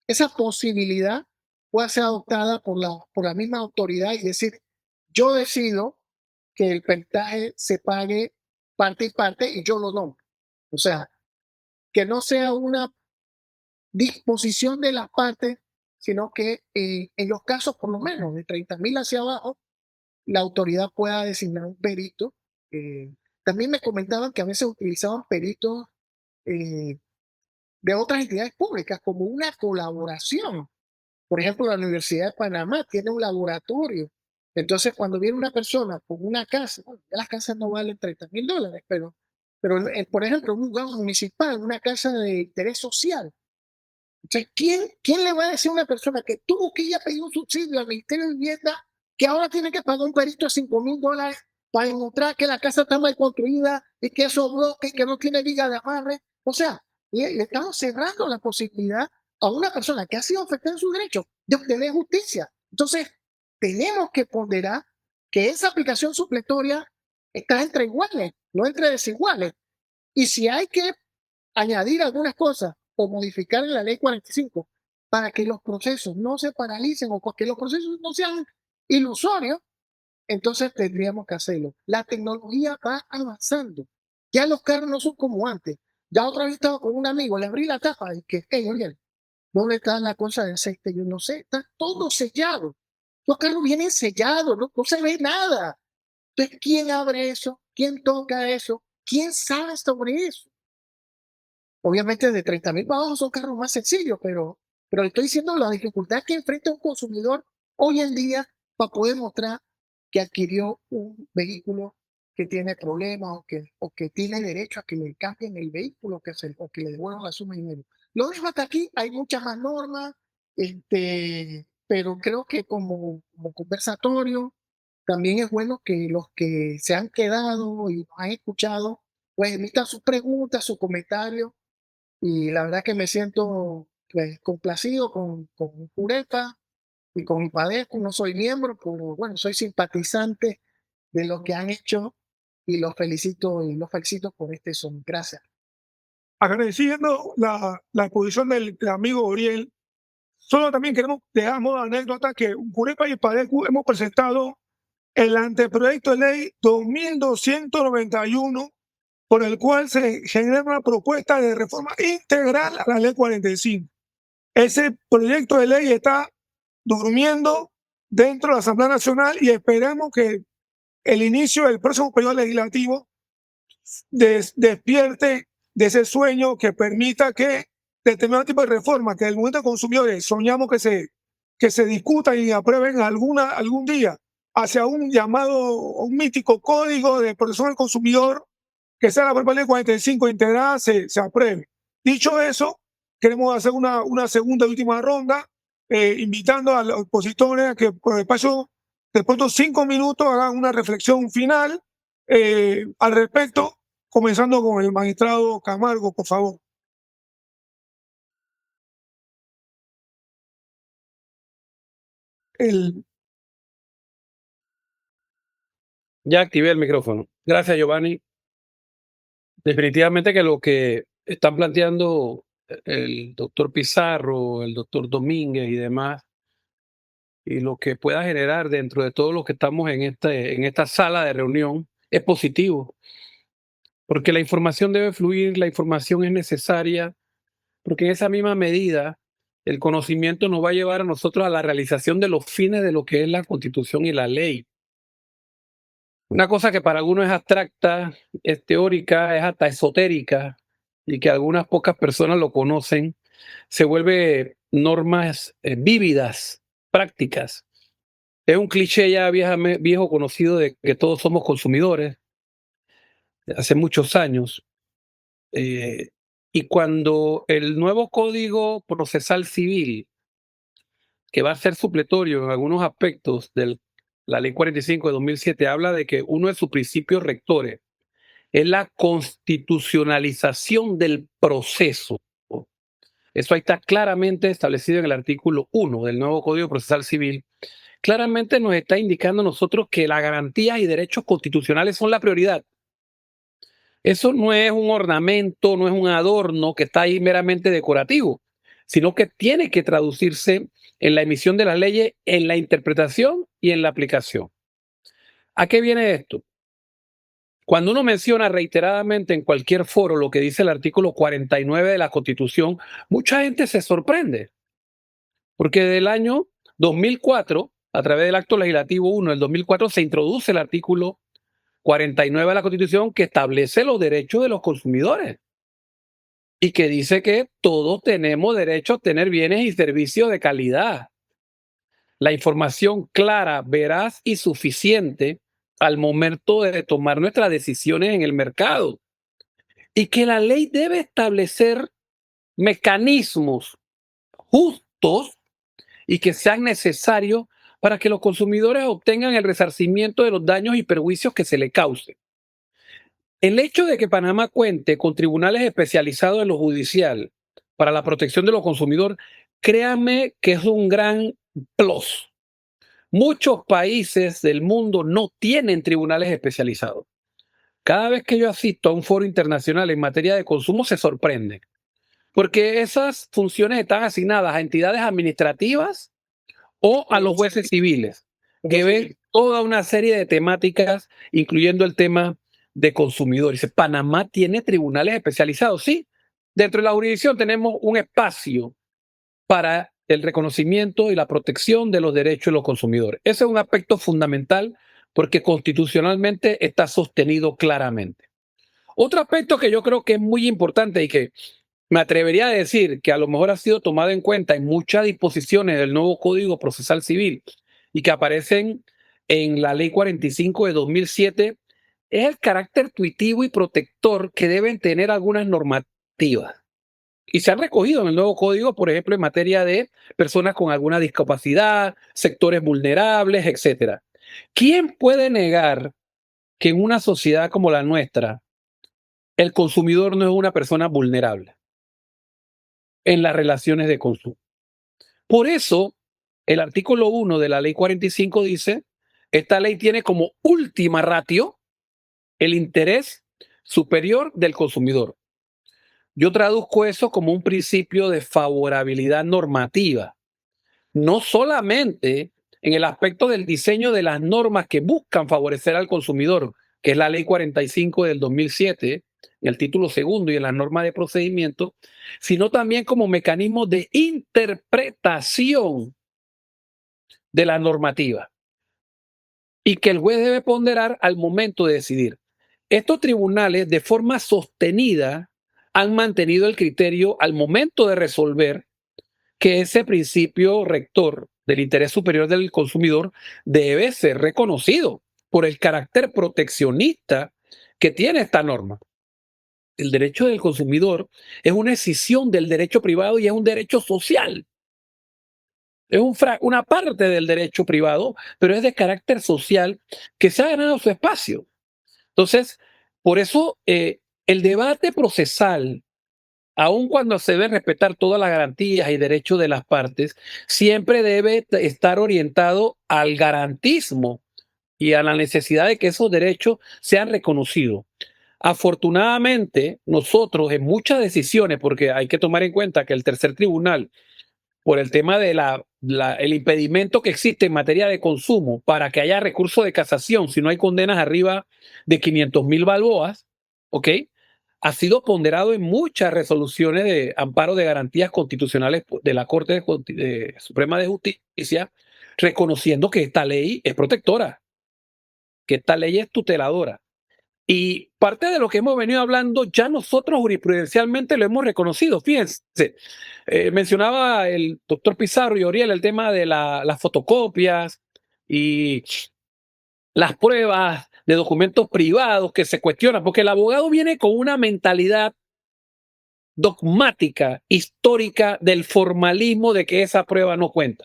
esa posibilidad pueda ser adoptada por la misma autoridad y decir, yo decido que el peritaje se pague parte y parte y yo lo nombro. O sea, que no sea una disposición de las partes, sino que en los casos por lo menos de 30.000 hacia abajo, la autoridad pueda designar un perito. También me comentaban que a veces utilizaban peritos eh, de otras entidades públicas como una colaboración. Por ejemplo, la Universidad de Panamá tiene un laboratorio. Entonces, cuando viene una persona con una casa, bueno, ya las casas no valen $30.000, pero por ejemplo, un lugar municipal, una casa de interés social. Entonces, ¿quién le va a decir a una persona que tuvo que ir a pedir un subsidio al Ministerio de Vivienda que ahora tiene que pagar un perito de $5.000 para demostrar que la casa está mal construida y que eso bloque y que no tiene viga de amarre? O sea, le estamos cerrando la posibilidad a una persona que ha sido afectada en su derecho de obtener justicia. Entonces, tenemos que ponderar que esa aplicación supletoria está entre iguales, no entre desiguales. Y si hay que añadir algunas cosas o modificar en la ley 45 para que los procesos no se paralicen o que los procesos no sean ilusorios, entonces tendríamos que hacerlo. La tecnología va avanzando. Ya los carros no son como antes. Ya otra vez estaba con un amigo, le abrí la tapa y que, hey, oye, ¿dónde está la cosa de aceite? Yo no sé, está todo sellado. Los carros vienen sellados, no se ve nada. Entonces, ¿quién abre eso? ¿Quién toca eso? ¿Quién sabe sobre eso? Obviamente de 30.000 para abajo son carros más sencillos, pero le estoy diciendo la dificultad que enfrenta un consumidor hoy en día para poder mostrar que adquirió un vehículo que tiene problemas o que tiene derecho a que le cambien el vehículo o que le devuelvan la suma de dinero. Lo dejo hasta aquí, hay muchas más normas, pero creo que como conversatorio también es bueno que los que se han quedado y nos han escuchado, pues emitan sus preguntas, sus comentarios y la verdad que me siento pues, complacido con Jurepa y con Ipadescu. No soy miembro, pero bueno, soy simpatizante de lo que han hecho y los felicito por este son. Gracias. Agradeciendo la exposición del amigo Oriel, solo también queremos dejar modo anécdota que Jurepa y Padecu hemos presentado el anteproyecto de ley 2291 por el cual se genera una propuesta de reforma integral a la ley 45. Ese proyecto de ley está durmiendo dentro de la Asamblea Nacional y esperemos que el inicio del próximo periodo legislativo despierte de ese sueño que permita que determinado tipo de reforma que el movimiento de consumidores soñamos que se discutan y aprueben algún día hacia un llamado, un mítico código de protección del consumidor que sea la propia ley 45 integrada, se apruebe. Dicho eso, queremos hacer una segunda y última ronda, invitando a los opositores a que por el espacio de pronto 5 minutos hagan una reflexión final al respecto, comenzando con el magistrado Camargo, por favor. Ya activé el micrófono. Gracias, Giovanni. Definitivamente que lo que están planteando el doctor Pizarro, el doctor Domínguez y demás, y lo que pueda generar dentro de todos los que estamos en esta sala de reunión, es positivo. Porque la información debe fluir, la información es necesaria, porque en esa misma medida el conocimiento nos va a llevar a nosotros a la realización de los fines de lo que es la Constitución y la ley. Una cosa que para algunos es abstracta, es teórica, es hasta esotérica, y que algunas pocas personas lo conocen, se vuelve normas vívidas, prácticas. Es un cliché ya viejo conocido de que todos somos consumidores, de hace muchos años. Y cuando el nuevo Código Procesal Civil, que va a ser supletorio en algunos aspectos de la Ley 45 de 2007, habla de que uno de sus principios rectores es la constitucionalización del proceso. Eso ahí está claramente establecido en el artículo 1 del nuevo Código Procesal Civil. Claramente nos está indicando a nosotros que las garantías y derechos constitucionales son la prioridad. Eso no es un ornamento, no es un adorno que está ahí meramente decorativo, sino que tiene que traducirse en la emisión de las leyes, en la interpretación y en la aplicación. ¿A qué viene esto? Cuando uno menciona reiteradamente en cualquier foro lo que dice el artículo 49 de la Constitución, mucha gente se sorprende, porque del año 2004, a través del Acto Legislativo 1 del 2004, se introduce el artículo 49 de la Constitución que establece los derechos de los consumidores y que dice que todos tenemos derecho a tener bienes y servicios de calidad. La información clara, veraz y suficiente al momento de tomar nuestras decisiones en el mercado. Y que la ley debe establecer mecanismos justos y que sean necesarios para que los consumidores obtengan el resarcimiento de los daños y perjuicios que se le causen. El hecho de que Panamá cuente con tribunales especializados en lo judicial para la protección de los consumidores, créanme que es un gran plus. Muchos países del mundo no tienen tribunales especializados. Cada vez que yo asisto a un foro internacional en materia de consumo se sorprenden, porque esas funciones están asignadas a entidades administrativas o a los jueces civiles, que ven toda una serie de temáticas, incluyendo el tema de consumidor. Dice, Panamá tiene tribunales especializados. Sí, dentro de la jurisdicción tenemos un espacio para el reconocimiento y la protección de los derechos de los consumidores. Ese es un aspecto fundamental porque constitucionalmente está sostenido claramente. Otro aspecto que yo creo que es muy importante y que me atrevería a decir que a lo mejor ha sido tomado en cuenta en muchas disposiciones del nuevo Código Procesal Civil y que aparecen en la Ley 45 de 2007 es el carácter tuitivo y protector que deben tener algunas normativas. Y se han recogido en el nuevo código, por ejemplo, en materia de personas con alguna discapacidad, sectores vulnerables, etc. ¿Quién puede negar que en una sociedad como la nuestra el consumidor no es una persona vulnerable en las relaciones de consumo? Por eso, el artículo 1 de la Ley 45 dice, esta ley tiene como última ratio el interés superior del consumidor. Yo traduzco eso como un principio de favorabilidad normativa, no solamente en el aspecto del diseño de las normas que buscan favorecer al consumidor, que es la Ley 45 del 2007, en el título segundo y en las normas de procedimiento, sino también como mecanismo de interpretación de la normativa y que el juez debe ponderar al momento de decidir. Estos tribunales, de forma sostenida, han mantenido el criterio al momento de resolver que ese principio rector del interés superior del consumidor debe ser reconocido por el carácter proteccionista que tiene esta norma. El derecho del consumidor es una escisión del derecho privado y es un derecho social. Es una parte del derecho privado, pero es de carácter social que se ha ganado su espacio. Entonces, por eso el debate procesal, aun cuando se deben respetar todas las garantías y derechos de las partes, siempre debe estar orientado al garantismo y a la necesidad de que esos derechos sean reconocidos. Afortunadamente, nosotros en muchas decisiones, porque hay que tomar en cuenta que el tercer tribunal, por el tema de el impedimento que existe en materia de consumo para que haya recurso de casación si no hay condenas arriba de 500,000 balboas, ¿ok?, ha sido ponderado en muchas resoluciones de amparo de garantías constitucionales de la Corte Suprema de Justicia, reconociendo que esta ley es protectora, que esta ley es tuteladora. Y parte de lo que hemos venido hablando, ya nosotros jurisprudencialmente lo hemos reconocido. Fíjense, mencionaba el doctor Pizarro y Oriel el tema de las fotocopias y las pruebas de documentos privados que se cuestionan, porque el abogado viene con una mentalidad dogmática, histórica del formalismo de que esa prueba no cuenta.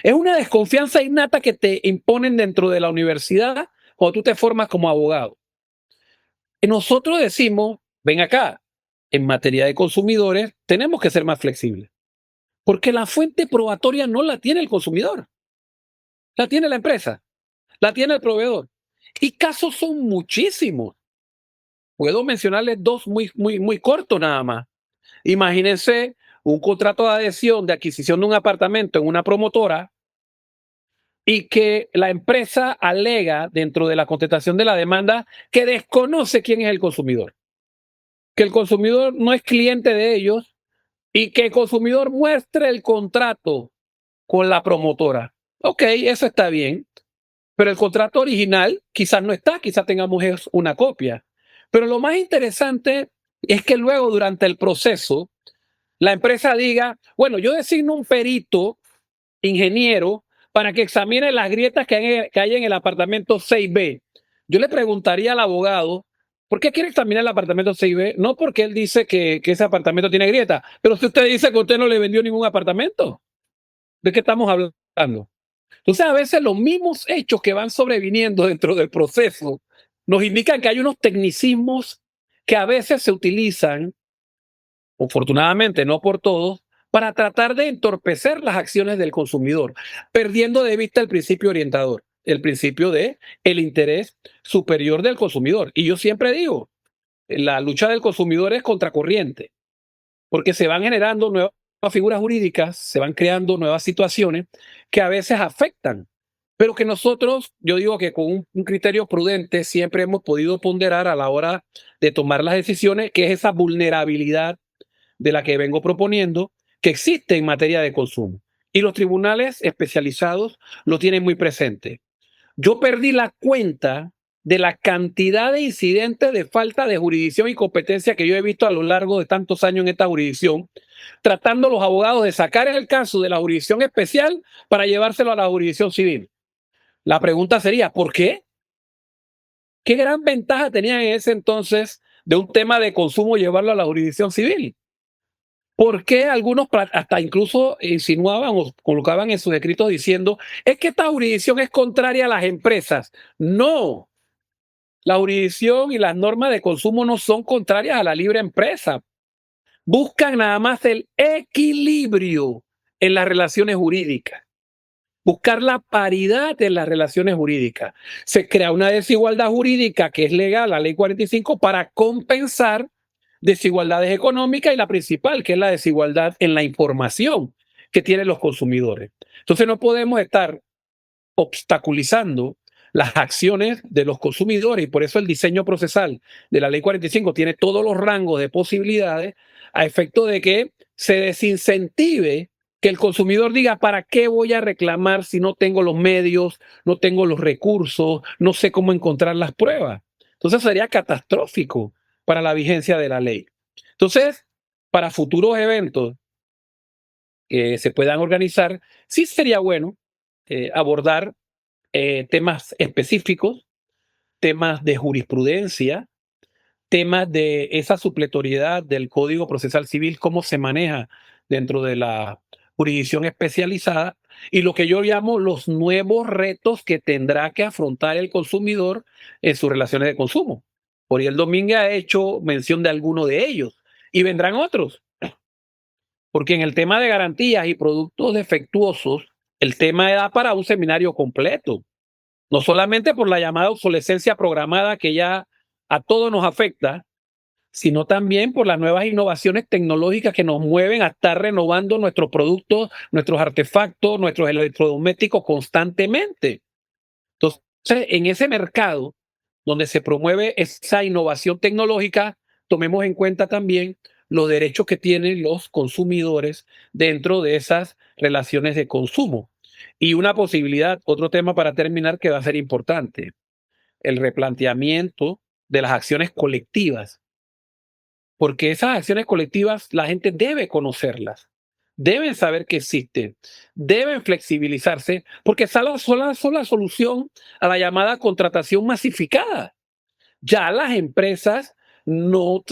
Es una desconfianza innata que te imponen dentro de la universidad cuando tú te formas como abogado. Y nosotros decimos, ven acá, en materia de consumidores tenemos que ser más flexibles, porque la fuente probatoria no la tiene el consumidor, la tiene la empresa, la tiene el proveedor. Y casos son muchísimos. Puedo mencionarles dos muy cortos nada más. Imagínense un contrato de adhesión de adquisición de un apartamento en una promotora y que la empresa alega dentro de la contestación de la demanda que desconoce quién es el consumidor, que el consumidor no es cliente de ellos y que el consumidor muestre el contrato con la promotora. Ok, eso está bien, pero el contrato original quizás no está, quizás tengamos una copia. Pero lo más interesante es que luego durante el proceso la empresa diga, bueno, yo designo un perito, ingeniero, para que examine las grietas que hay en el apartamento 6B. Yo le preguntaría al abogado, ¿por qué quiere examinar el apartamento 6B? No porque él dice que ese apartamento tiene grietas, pero si usted dice que usted no le vendió ningún apartamento, ¿de qué estamos hablando? Entonces, a veces los mismos hechos que van sobreviniendo dentro del proceso nos indican que hay unos tecnicismos que a veces se utilizan, afortunadamente no por todos, para tratar de entorpecer las acciones del consumidor, perdiendo de vista el principio orientador, el principio de el interés superior del consumidor. Y yo siempre digo, la lucha del consumidor es contracorriente, porque se van generando nuevas figuras jurídicas, se van creando nuevas situaciones que a veces afectan, pero que nosotros, yo digo que con un criterio prudente siempre hemos podido ponderar a la hora de tomar las decisiones, que es esa vulnerabilidad de la que vengo proponiendo, que existe en materia de consumo. Y los tribunales especializados lo tienen muy presente. Yo perdí la cuenta de la cantidad de incidentes de falta de jurisdicción y competencia que yo he visto a lo largo de tantos años en esta jurisdicción, tratando los abogados de sacar el caso de la jurisdicción especial para llevárselo a la jurisdicción civil. La pregunta sería, ¿por qué? ¿Qué gran ventaja tenían en ese entonces de un tema de consumo llevarlo a la jurisdicción civil? ¿Por qué algunos hasta incluso insinuaban o colocaban en sus escritos diciendo es que esta jurisdicción es contraria a las empresas? No, la jurisdicción y las normas de consumo no son contrarias a la libre empresa. Buscan nada más el equilibrio en las relaciones jurídicas. Buscar la paridad en las relaciones jurídicas. Se crea una desigualdad jurídica que es legal, la ley 45, para compensar desigualdades económicas y la principal, que es la desigualdad en la información que tienen los consumidores. Entonces no podemos estar obstaculizando las acciones de los consumidores y por eso el diseño procesal de la ley 45 tiene todos los rangos de posibilidades a efecto de que se desincentive que el consumidor diga, ¿para qué voy a reclamar si no tengo los medios, no tengo los recursos, no sé cómo encontrar las pruebas? Entonces sería catastrófico para la vigencia de la ley. Entonces, para futuros eventos que se puedan organizar, sí sería bueno abordar temas específicos, temas de jurisprudencia, temas de esa supletoriedad del Código Procesal Civil, cómo se maneja dentro de la jurisdicción especializada y lo que yo llamo los nuevos retos que tendrá que afrontar el consumidor en sus relaciones de consumo. Oriel Domínguez ha hecho mención de alguno de ellos y vendrán otros, porque en el tema de garantías y productos defectuosos, el tema da para un seminario completo. No solamente por la llamada obsolescencia programada que ya a todos nos afecta, sino también por las nuevas innovaciones tecnológicas que nos mueven a estar renovando nuestros productos, nuestros artefactos, nuestros electrodomésticos constantemente. Entonces, en ese mercado donde se promueve esa innovación tecnológica, tomemos en cuenta también los derechos que tienen los consumidores dentro de esas relaciones de consumo. Y una posibilidad, otro tema para terminar que va a ser importante, el replanteamiento de las acciones colectivas, porque esas acciones colectivas la gente debe conocerlas, deben saber que existen, deben flexibilizarse, porque son la solución a la llamada contratación masificada. Ya las empresas no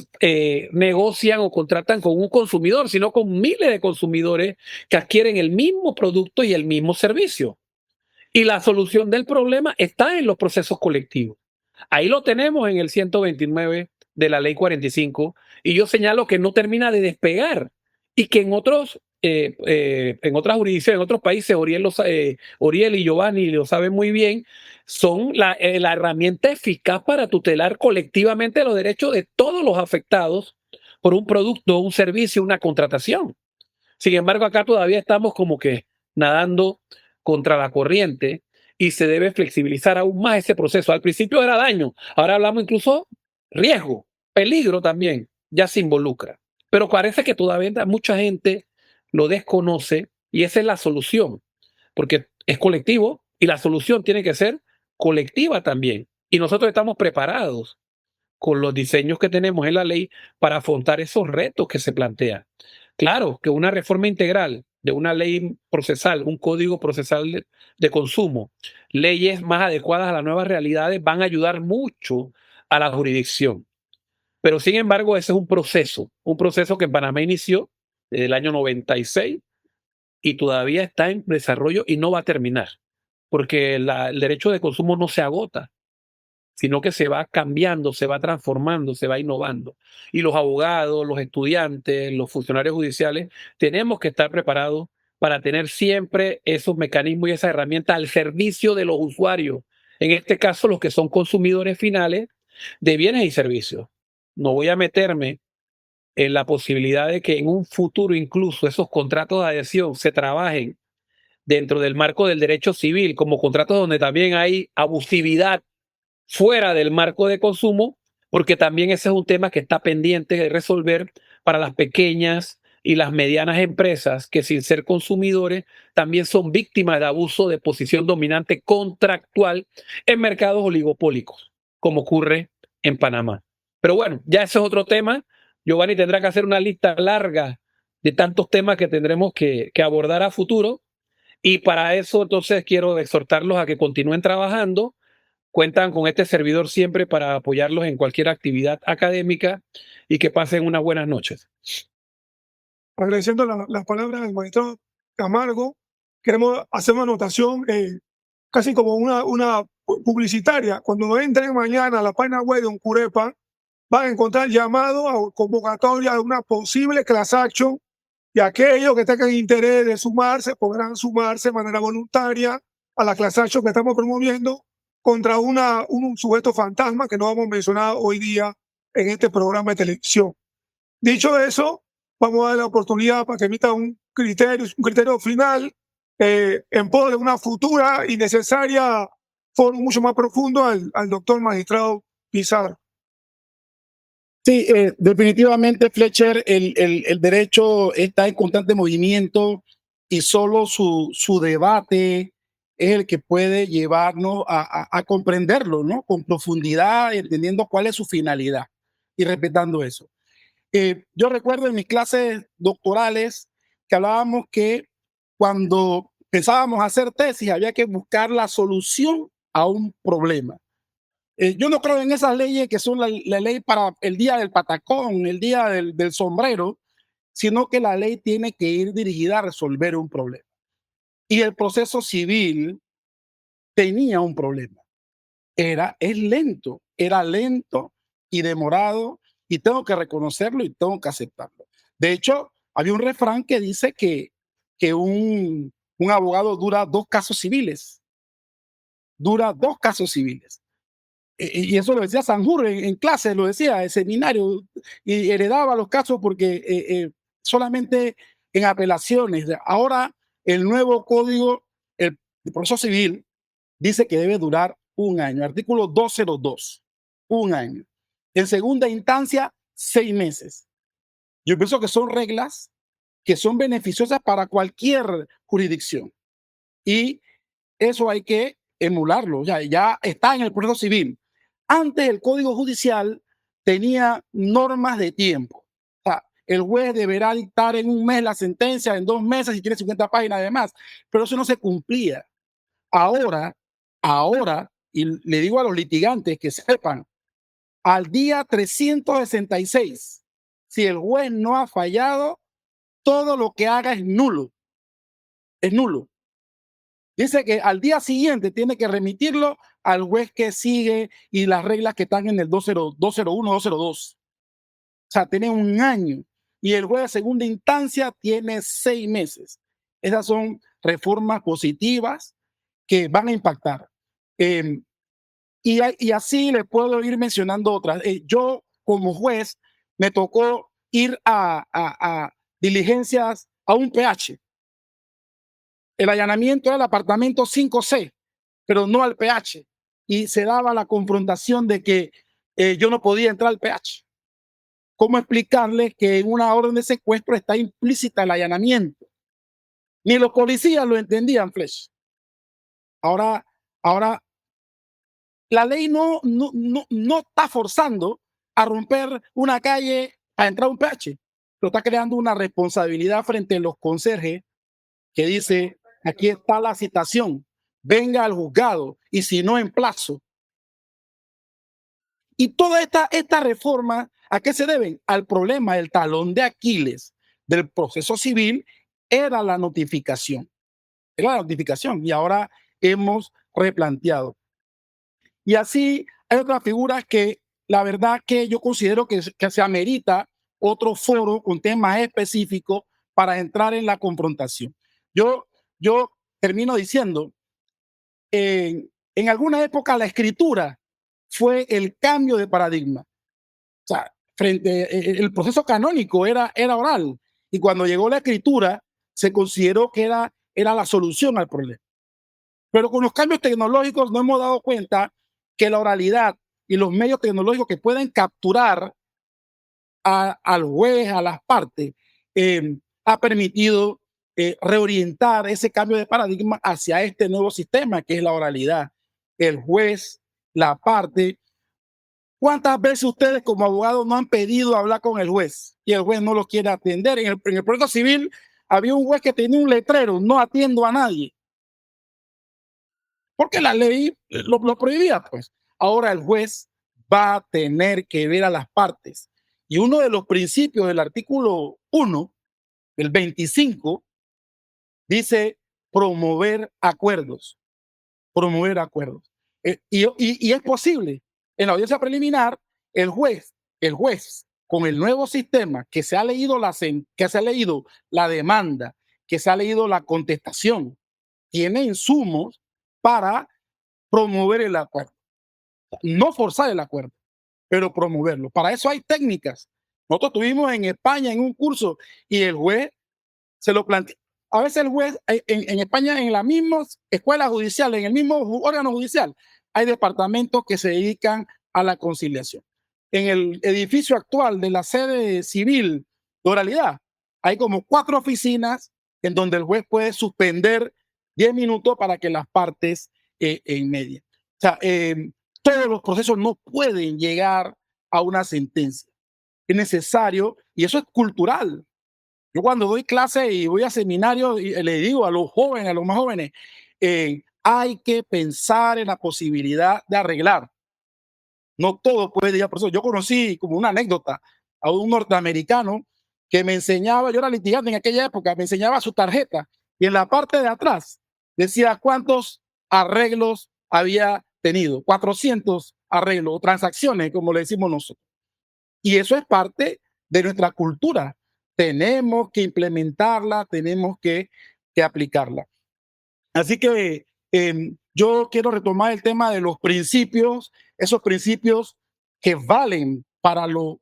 negocian o contratan con un consumidor, sino con miles de consumidores que adquieren el mismo producto y el mismo servicio. Y la solución del problema está en los procesos colectivos. Ahí lo tenemos en el 129 de la ley 45, y yo señalo que no termina de despegar y que en otras jurisdicciones, en otros países, Oriel y Giovanni lo saben muy bien, son la herramienta eficaz para tutelar colectivamente los derechos de todos los afectados por un producto, un servicio, una contratación. Sin embargo, acá todavía estamos como que nadando contra la corriente y se debe flexibilizar aún más ese proceso. Al principio era daño, ahora hablamos incluso riesgo, peligro también, ya se involucra. Pero parece que todavía mucha gente lo desconoce y esa es la solución, porque es colectivo y la solución tiene que ser colectiva también. Y nosotros estamos preparados con los diseños que tenemos en la ley para afrontar esos retos que se plantean. Claro que una reforma integral de una ley procesal, un código procesal de consumo, leyes más adecuadas a las nuevas realidades van a ayudar mucho a la jurisdicción. Pero sin embargo, ese es un proceso que en Panamá inició desde el año 96 y todavía está en desarrollo y no va a terminar, porque el derecho de consumo no se agota, sino que se va cambiando, se va transformando, se va innovando. Y los abogados, los estudiantes, los funcionarios judiciales, tenemos que estar preparados para tener siempre esos mecanismos y esas herramientas al servicio de los usuarios. En este caso, los que son consumidores finales de bienes y servicios. No voy a meterme en la posibilidad de que en un futuro incluso esos contratos de adhesión se trabajen dentro del marco del derecho civil, como contratos donde también hay abusividad fuera del marco de consumo, porque también ese es un tema que está pendiente de resolver para las pequeñas y las medianas empresas que, sin ser consumidores, también son víctimas de abuso de posición dominante contractual en mercados oligopólicos, como ocurre en Panamá. Pero bueno, ya ese es otro tema. Giovanni tendrá que hacer una lista larga de tantos temas que tendremos que abordar a futuro. Y para eso, entonces, quiero exhortarlos a que continúen trabajando. Cuentan con este servidor siempre para apoyarlos en cualquier actividad académica y que pasen unas buenas noches. Agradeciendo las palabras del maestro Camargo, queremos hacer una anotación casi como una publicitaria. Cuando entren mañana a la página web de Oncurepa, van a encontrar llamado a convocatoria de una posible class action, y aquellos que tengan interés de sumarse podrán sumarse de manera voluntaria a la class action que estamos promoviendo contra un sujeto fantasma que no vamos a mencionar hoy día en este programa de televisión. Dicho eso, vamos a dar la oportunidad para que emita un criterio final en pos de una futura y necesaria foro mucho más profundo al doctor magistrado Pizarro. Sí, definitivamente, Fletcher, el derecho está en constante movimiento y solo su debate es el que puede llevarnos a comprenderlo, ¿no? Con profundidad, entendiendo cuál es su finalidad y respetando eso. Yo recuerdo en mis clases doctorales que hablábamos que cuando empezábamos a hacer tesis había que buscar la solución a un problema. Yo no creo en esas leyes que son la ley para el día del patacón, el día del sombrero, sino que la ley tiene que ir dirigida a resolver un problema. Y el proceso civil tenía un problema. Es lento, era lento y demorado, y tengo que reconocerlo y tengo que aceptarlo. De hecho, había un refrán que dice que un abogado dura 2 casos civiles. Dura 2 casos civiles. Y eso lo decía Sanjur en clase, lo decía en seminario, y heredaba los casos porque solamente en apelaciones. Ahora el nuevo código, el proceso civil, dice que debe durar 1 año. Artículo 202, 1 año. En segunda instancia, 6 meses. Yo pienso que son reglas que son beneficiosas para cualquier jurisdicción. Y eso hay que emularlo. Ya está en el proceso civil. Antes el Código Judicial tenía normas de tiempo. O sea, el juez deberá dictar en un mes la sentencia, en 2 meses, si tiene 50 páginas además, pero eso no se cumplía. Ahora, y le digo a los litigantes que sepan, al día 366, si el juez no ha fallado, todo lo que haga es nulo. Es nulo. Dice que al día siguiente tiene que remitirlo al juez que sigue y las reglas que están en el 201, 202. O sea, tiene 1 año. Y el juez de segunda instancia tiene 6 meses. Esas son reformas positivas que van a impactar. Y así le puedo ir mencionando otras. Yo, como juez, me tocó ir a diligencias a un PH. El allanamiento era el apartamento 5C, pero no al PH. Y se daba la confrontación de que yo no podía entrar al PH. ¿Cómo explicarles que en una orden de secuestro está implícita el allanamiento? Ni los policías lo entendían, Flesh. Ahora, la ley no está forzando a romper una calle a entrar a un PH. Pero está creando una responsabilidad frente a los conserjes que dice, aquí está la citación, venga al juzgado y si no en plazo. Y toda esta reforma, ¿a qué se deben? Al problema, el talón de Aquiles del proceso civil era la notificación. Era la notificación y ahora hemos replanteado. Y así hay otras figuras que la verdad que yo considero que se amerita otro foro con temas específicos para entrar en la confrontación. Yo termino diciendo, en alguna época la escritura fue el cambio de paradigma. O sea, el proceso canónico era oral y cuando llegó la escritura se consideró que era la solución al problema. Pero con los cambios tecnológicos nos hemos dado cuenta que la oralidad y los medios tecnológicos que pueden capturar al juez, a las partes, ha permitido reorientar ese cambio de paradigma hacia este nuevo sistema que es la oralidad. El juez, la parte. ¿Cuántas veces ustedes como abogados no han pedido hablar con el juez y el juez no lo quiere atender? En el proceso civil había un juez que tenía un letrero, no atiendo a nadie. Porque la ley lo prohibía, pues. Ahora el juez va a tener que ver a las partes. Y uno de los principios del artículo 1, el 25, dice promover acuerdos. Promover acuerdos. Y es posible. En la audiencia preliminar, el juez, con el nuevo sistema que se ha leído la demanda, que se ha leído la contestación, tiene insumos para promover el acuerdo. No forzar el acuerdo, pero promoverlo. Para eso hay técnicas. Nosotros estuvimos en España en un curso y el juez se lo plantea. A veces el juez en España, en la misma escuela judicial, en el mismo órgano judicial, hay departamentos que se dedican a la conciliación. En el edificio actual de la sede civil de oralidad, hay como 4 oficinas en donde el juez puede suspender 10 minutos para que las partes en media. O sea, todos los procesos no pueden llegar a una sentencia. Es necesario, y eso es cultural. Yo cuando doy clase y voy a seminarios, le digo a los jóvenes, a los más jóvenes, hay que pensar en la posibilidad de arreglar. No todo puede llegar por eso. Yo conocí como una anécdota a un norteamericano que me enseñaba, yo era litigante en aquella época, me enseñaba su tarjeta y en la parte de atrás decía cuántos arreglos había tenido, 400 arreglos o transacciones, como le decimos nosotros. Y eso es parte de nuestra cultura. Tenemos que implementarla, tenemos que aplicarla. Así que yo quiero retomar el tema de los principios, esos principios que valen para lo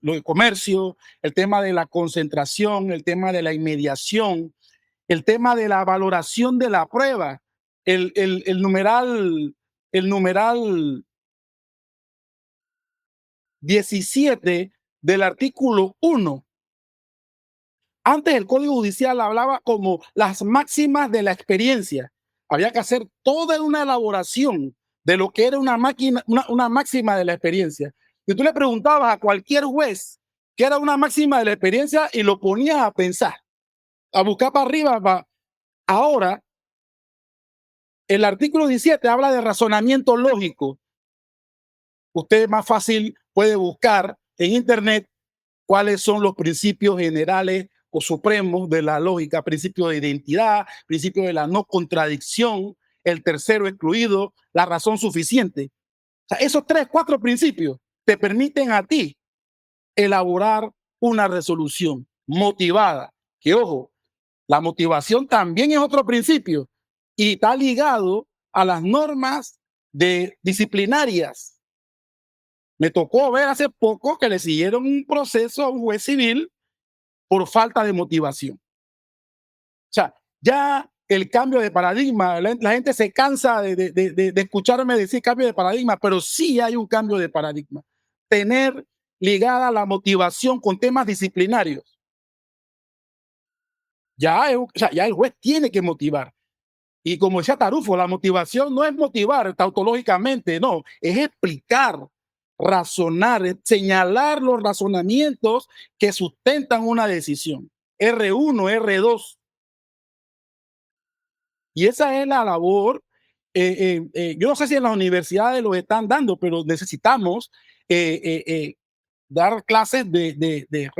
de comercio, el tema de la concentración, el tema de la inmediación, el tema de la valoración de la prueba, el numeral 17 del artículo 1. Antes el Código Judicial hablaba como las máximas de la experiencia. Había que hacer toda una elaboración de lo que era una máxima de la experiencia. Si tú le preguntabas a cualquier juez qué era una máxima de la experiencia y lo ponías a pensar, a buscar para arriba. Ahora, el artículo 17 habla de razonamiento lógico. Usted más fácil puede buscar en internet cuáles son los principios generales o supremos de la lógica: principio de identidad, principio de la no contradicción, el tercero excluido, la razón suficiente. O sea, esos 3, 4 principios te permiten a ti elaborar una resolución motivada. Que ojo, la motivación también es otro principio y está ligado a las normas disciplinarias. Me tocó ver hace poco que le siguieron un proceso a un juez civil por falta de motivación. O sea, ya el cambio de paradigma, la gente se cansa de escucharme decir cambio de paradigma, pero sí hay un cambio de paradigma. Tener ligada la motivación con temas disciplinarios. Ya el juez tiene que motivar. Y como decía Tarufo, la motivación no es motivar tautológicamente, no, es explicar, razonar, señalar los razonamientos que sustentan una decisión. R1, R2. Y esa es la labor. Yo no sé si en las universidades lo están dando, pero necesitamos dar clases de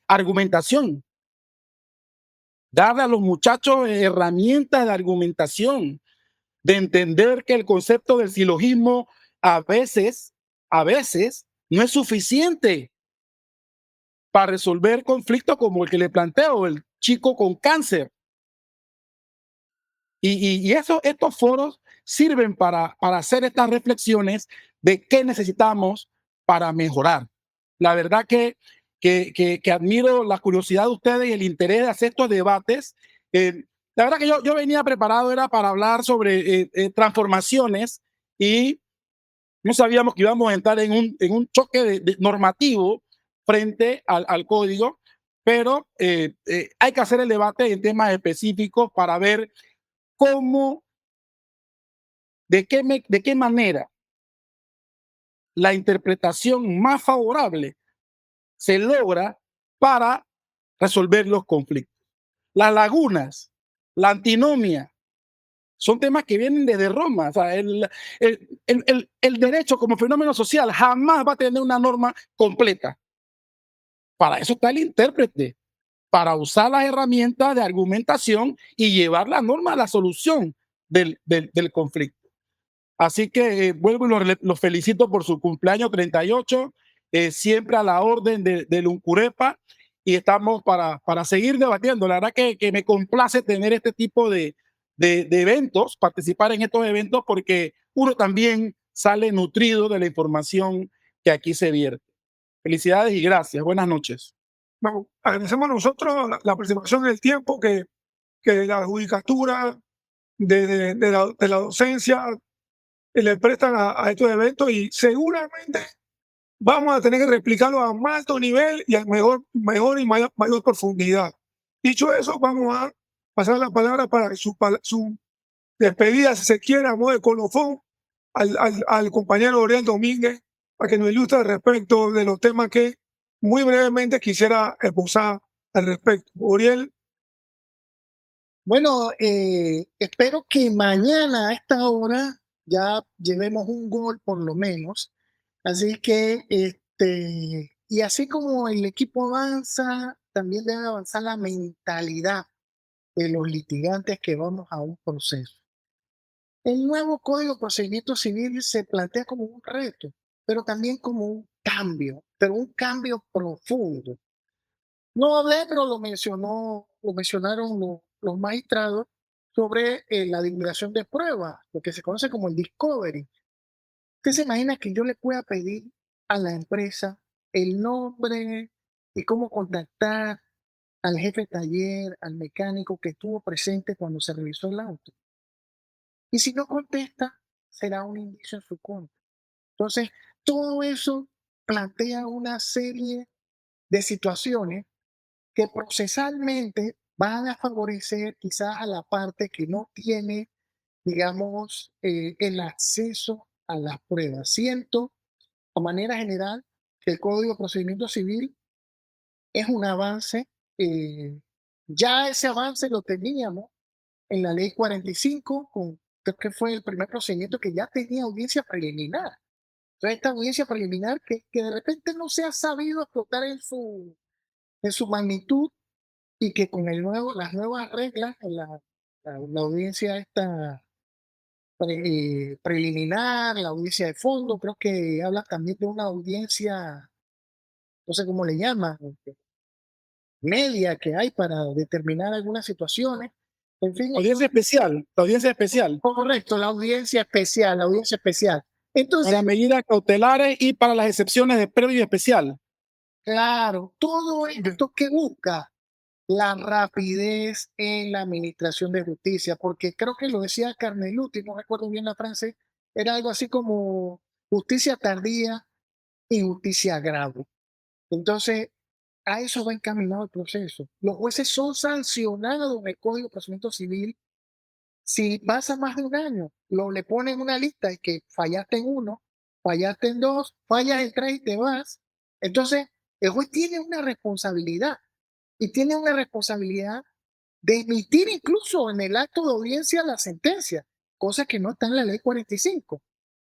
argumentación, darle a los muchachos herramientas de argumentación, de entender que el concepto del silogismo a veces no es suficiente para resolver conflictos como el que le planteo, el chico con cáncer. Y estos foros sirven para hacer estas reflexiones de qué necesitamos para mejorar. La verdad que admiro la curiosidad de ustedes y el interés de hacer estos debates. La verdad que yo venía preparado era para hablar sobre transformaciones y no sabíamos que íbamos a entrar en un choque normativo frente al código, pero hay que hacer el debate en temas específicos para ver cómo, de qué manera la interpretación más favorable se logra para resolver los conflictos. Las lagunas, la antinomia, son temas que vienen desde Roma. O sea, el derecho como fenómeno social jamás va a tener una norma completa. Para eso está el intérprete, para usar las herramientas de argumentación y llevar la norma a la solución del conflicto. Así que vuelvo y los felicito por su cumpleaños 38, siempre a la orden del Uncurepa, y estamos para seguir debatiendo. La verdad que me complace tener este tipo de eventos, participar en estos eventos, porque uno también sale nutrido de la información que aquí se vierte. Felicidades y gracias. Buenas noches. Bueno, agradecemos nosotros la participación en el tiempo que la judicatura de la docencia le prestan a estos eventos, y seguramente vamos a tener que replicarlo a más alto nivel y a mejor y mayor profundidad. Dicho eso, vamos a pasar la palabra para su despedida, si se quiere, a modo de colofón, al compañero Oriel Domínguez, para que nos ilustre al respecto de los temas que muy brevemente quisiera esbozar al respecto. Oriel. Bueno, espero que mañana a esta hora ya llevemos un gol por lo menos. Así que, y así como el equipo avanza, también debe avanzar la mentalidad de los litigantes que vamos a un proceso. El nuevo Código de Procedimiento Civil se plantea como un reto, pero también como un cambio, pero un cambio profundo. No hablé, pero lo mencionaron los magistrados sobre la divulgación de pruebas, lo que se conoce como el discovery. ¿Usted se imagina que yo le pueda pedir a la empresa el nombre y cómo contactar al jefe de taller, al mecánico que estuvo presente cuando se revisó el auto? Y si no contesta, será un indicio en su contra. Entonces, todo eso plantea una serie de situaciones que procesalmente van a favorecer quizás a la parte que no tiene, digamos, el acceso a las pruebas. Siento, de manera general, que el Código de Procedimiento Civil es un avance. Ya ese avance lo teníamos en la Ley 45, creo que fue el primer procedimiento que ya tenía audiencia preliminar. Entonces, esta audiencia preliminar que de repente no se ha sabido explotar en su magnitud, y que con las nuevas reglas, la audiencia esta preliminar, la audiencia de fondo, creo que habla también de una audiencia, no sé cómo le llaman, media que hay para determinar algunas situaciones. En fin, Audiencia especial, la audiencia especial. correcto, la audiencia especial, la audiencia especial. Entonces, Para medidas cautelares y para las excepciones de previo y especial. claro, todo esto que busca la rapidez en la administración de justicia, porque creo que lo decía Carneluti, no recuerdo bien la frase, era algo así como justicia tardía y justicia grave. Entonces, a eso va encaminado el proceso. Los jueces son sancionados en el Código de Procedimiento Civil si pasa más de un año. Le ponen una lista de que fallaste en uno, fallaste en dos, fallas en tres y te vas. Entonces, el juez tiene una responsabilidad, y tiene una responsabilidad de emitir incluso en el acto de audiencia la sentencia, cosa que no está en la Ley 45,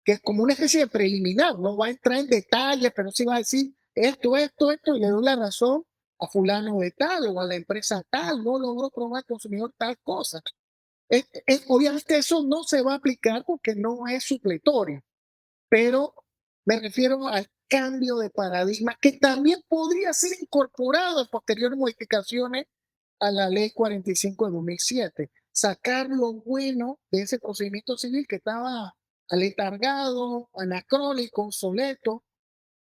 que es como una especie de preliminar. No va a entrar en detalles, pero sí va a decir esto, y le doy la razón a fulano de tal o a la empresa tal, no logró probar al consumidor tal cosa. Obviamente eso no se va a aplicar porque no es supletorio, pero me refiero al cambio de paradigma que también podría ser incorporado a posteriores modificaciones a la Ley 45 de 2007. Sacar lo bueno de ese procedimiento civil que estaba aletargado, anacrónico, obsoleto,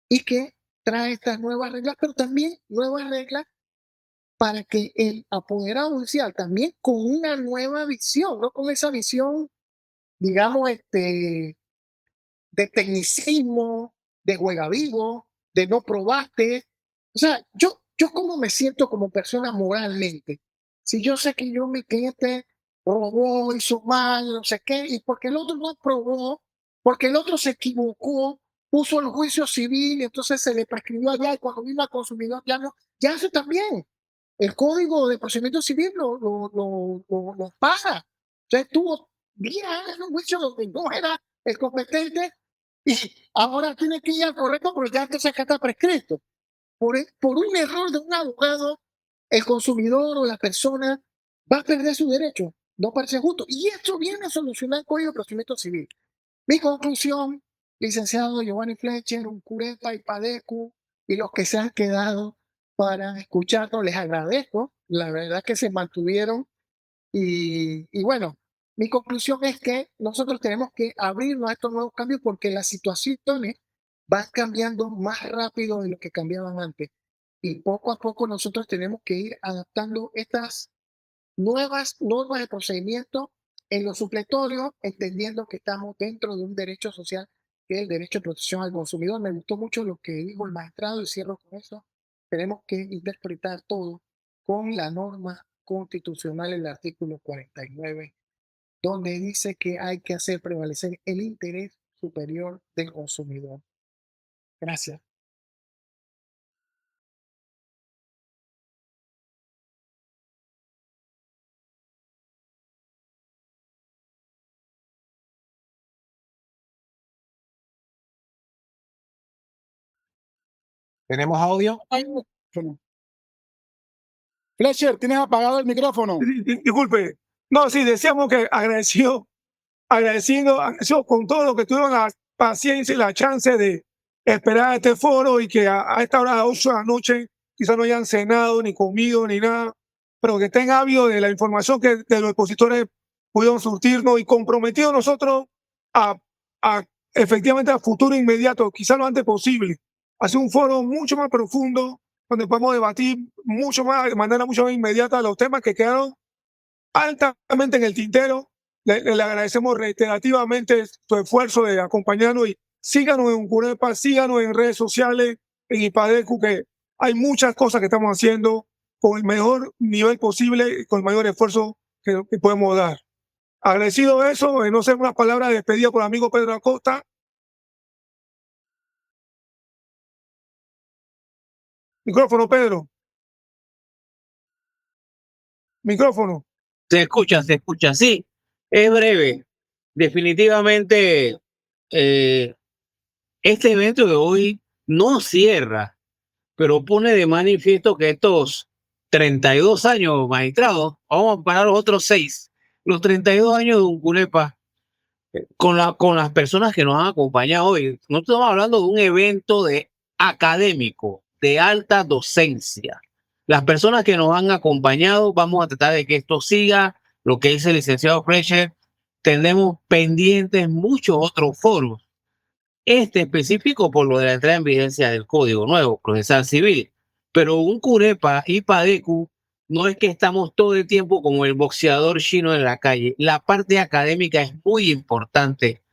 y que trae estas nuevas reglas, pero también nuevas reglas para que el apoderado judicial también con una nueva visión, no con esa visión, digamos, de tecnicismo, de juega vivo, de no probaste. O sea, yo cómo me siento como persona moralmente. Si yo sé que mi cliente robó, hizo mal, no sé qué, y porque el otro no probó, porque el otro se equivocó, puso el juicio civil y entonces se le prescribió allá y cuando vino al consumidor ya no, ya eso también. El Código de Procedimiento Civil lo paga. Entonces tuvo 10 años en un juicio donde no era el competente y ahora tiene que ir al correcto porque ya entonces acá está prescrito. Por un error de un abogado, el consumidor o la persona va a perder su derecho. No parece justo. Y esto viene a solucionar el Código de Procedimiento Civil. Mi conclusión, licenciado Giovanni Fletcher, Uncurepa y Padecu, y los que se han quedado para escucharnos, les agradezco. La verdad que se mantuvieron. Y bueno, mi conclusión es que nosotros tenemos que abrirnos a estos nuevos cambios porque las situaciones van cambiando más rápido de lo que cambiaban antes. Y poco a poco nosotros tenemos que ir adaptando estas nuevas normas de procedimiento en los supletorios, entendiendo que estamos dentro de un derecho social que es el derecho de protección al consumidor. Me gustó mucho lo que dijo el magistrado y cierro con eso. Tenemos que interpretar todo con la norma constitucional, el artículo 49, donde dice que hay que hacer prevalecer el interés superior del consumidor. Gracias. ¿Tenemos audio? Fletcher, tienes apagado el micrófono. Disculpe. No, sí, decíamos que agradeciendo con todo lo que tuvieron la paciencia y la chance de esperar este foro y que a esta hora de 8 de la noche quizás no hayan cenado, ni comido, ni nada, pero que estén ávidos de la información que de los expositores pudieron surtirnos y comprometidos nosotros a efectivamente a futuro inmediato, quizás lo antes posible, hacer un foro mucho más profundo donde podemos debatir mucho más, de manera mucho más inmediata los temas que quedaron altamente en el tintero. Le agradecemos reiterativamente su esfuerzo de acompañarnos y síganos en Uncurepa, síganos en redes sociales, en Ipadecu, que hay muchas cosas que estamos haciendo con el mejor nivel posible y con el mayor esfuerzo que podemos dar. Agradecido de eso, no sé, unas palabras de despedida por el amigo Pedro Acosta. Micrófono, Pedro. Micrófono. Se escucha, se escucha. Sí, es breve. Definitivamente, este evento de hoy no cierra, pero pone de manifiesto que estos 32 años, magistrados, vamos a parar los otros 6, los 32 años de Unculepa, con las personas que nos han acompañado hoy. No estamos hablando de un evento de académico, de alta docencia. Las personas que nos han acompañado, vamos a tratar de que esto siga, lo que dice el licenciado Fletcher. Tenemos pendientes muchos otros foros. Este específico por lo de la entrada en vigencia del Código Nuevo Procesal Civil. Pero un Curepa y Padecu no es que estamos todo el tiempo como el boxeador chino en la calle. La parte académica es muy importante.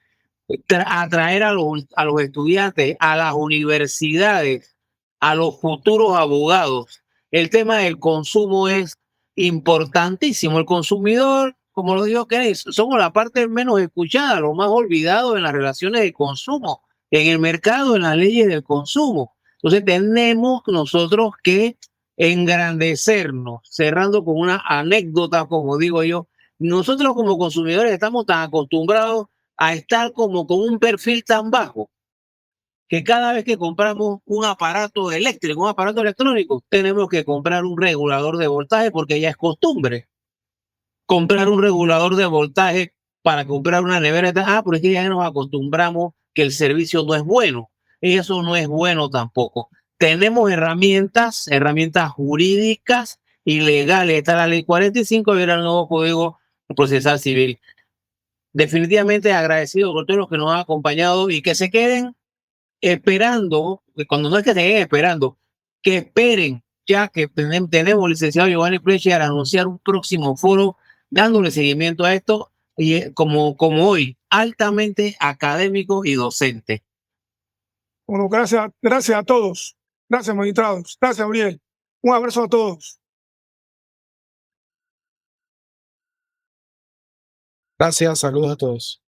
Atraer a los estudiantes, a las universidades, a los futuros abogados. El tema del consumo es importantísimo. El consumidor, como lo dijo Kenny, somos la parte menos escuchada, lo más olvidado en las relaciones de consumo, en el mercado, en las leyes del consumo. Entonces tenemos nosotros que engrandecernos, cerrando con una anécdota, como digo yo. Nosotros como consumidores estamos tan acostumbrados a estar como con un perfil tan bajo que cada vez que compramos un aparato eléctrico, un aparato electrónico, tenemos que comprar un regulador de voltaje porque ya es costumbre. Comprar un regulador de voltaje para comprar una nevera. Pero es que ya nos acostumbramos que el servicio no es bueno. Y eso no es bueno tampoco. Tenemos herramientas jurídicas y legales. Está la ley 45 y era el nuevo Código Procesal Civil. Definitivamente agradecido por todos los que nos han acompañado y que se queden esperando, cuando no es que se queden esperando, que esperen, ya que tenemos licenciado Giovanni Fletcher a anunciar un próximo foro dándole seguimiento a esto y como hoy, altamente académico y docente. Bueno, gracias a todos. Gracias, magistrados. Gracias, Uriel. Un abrazo a todos. Gracias, saludos a todos.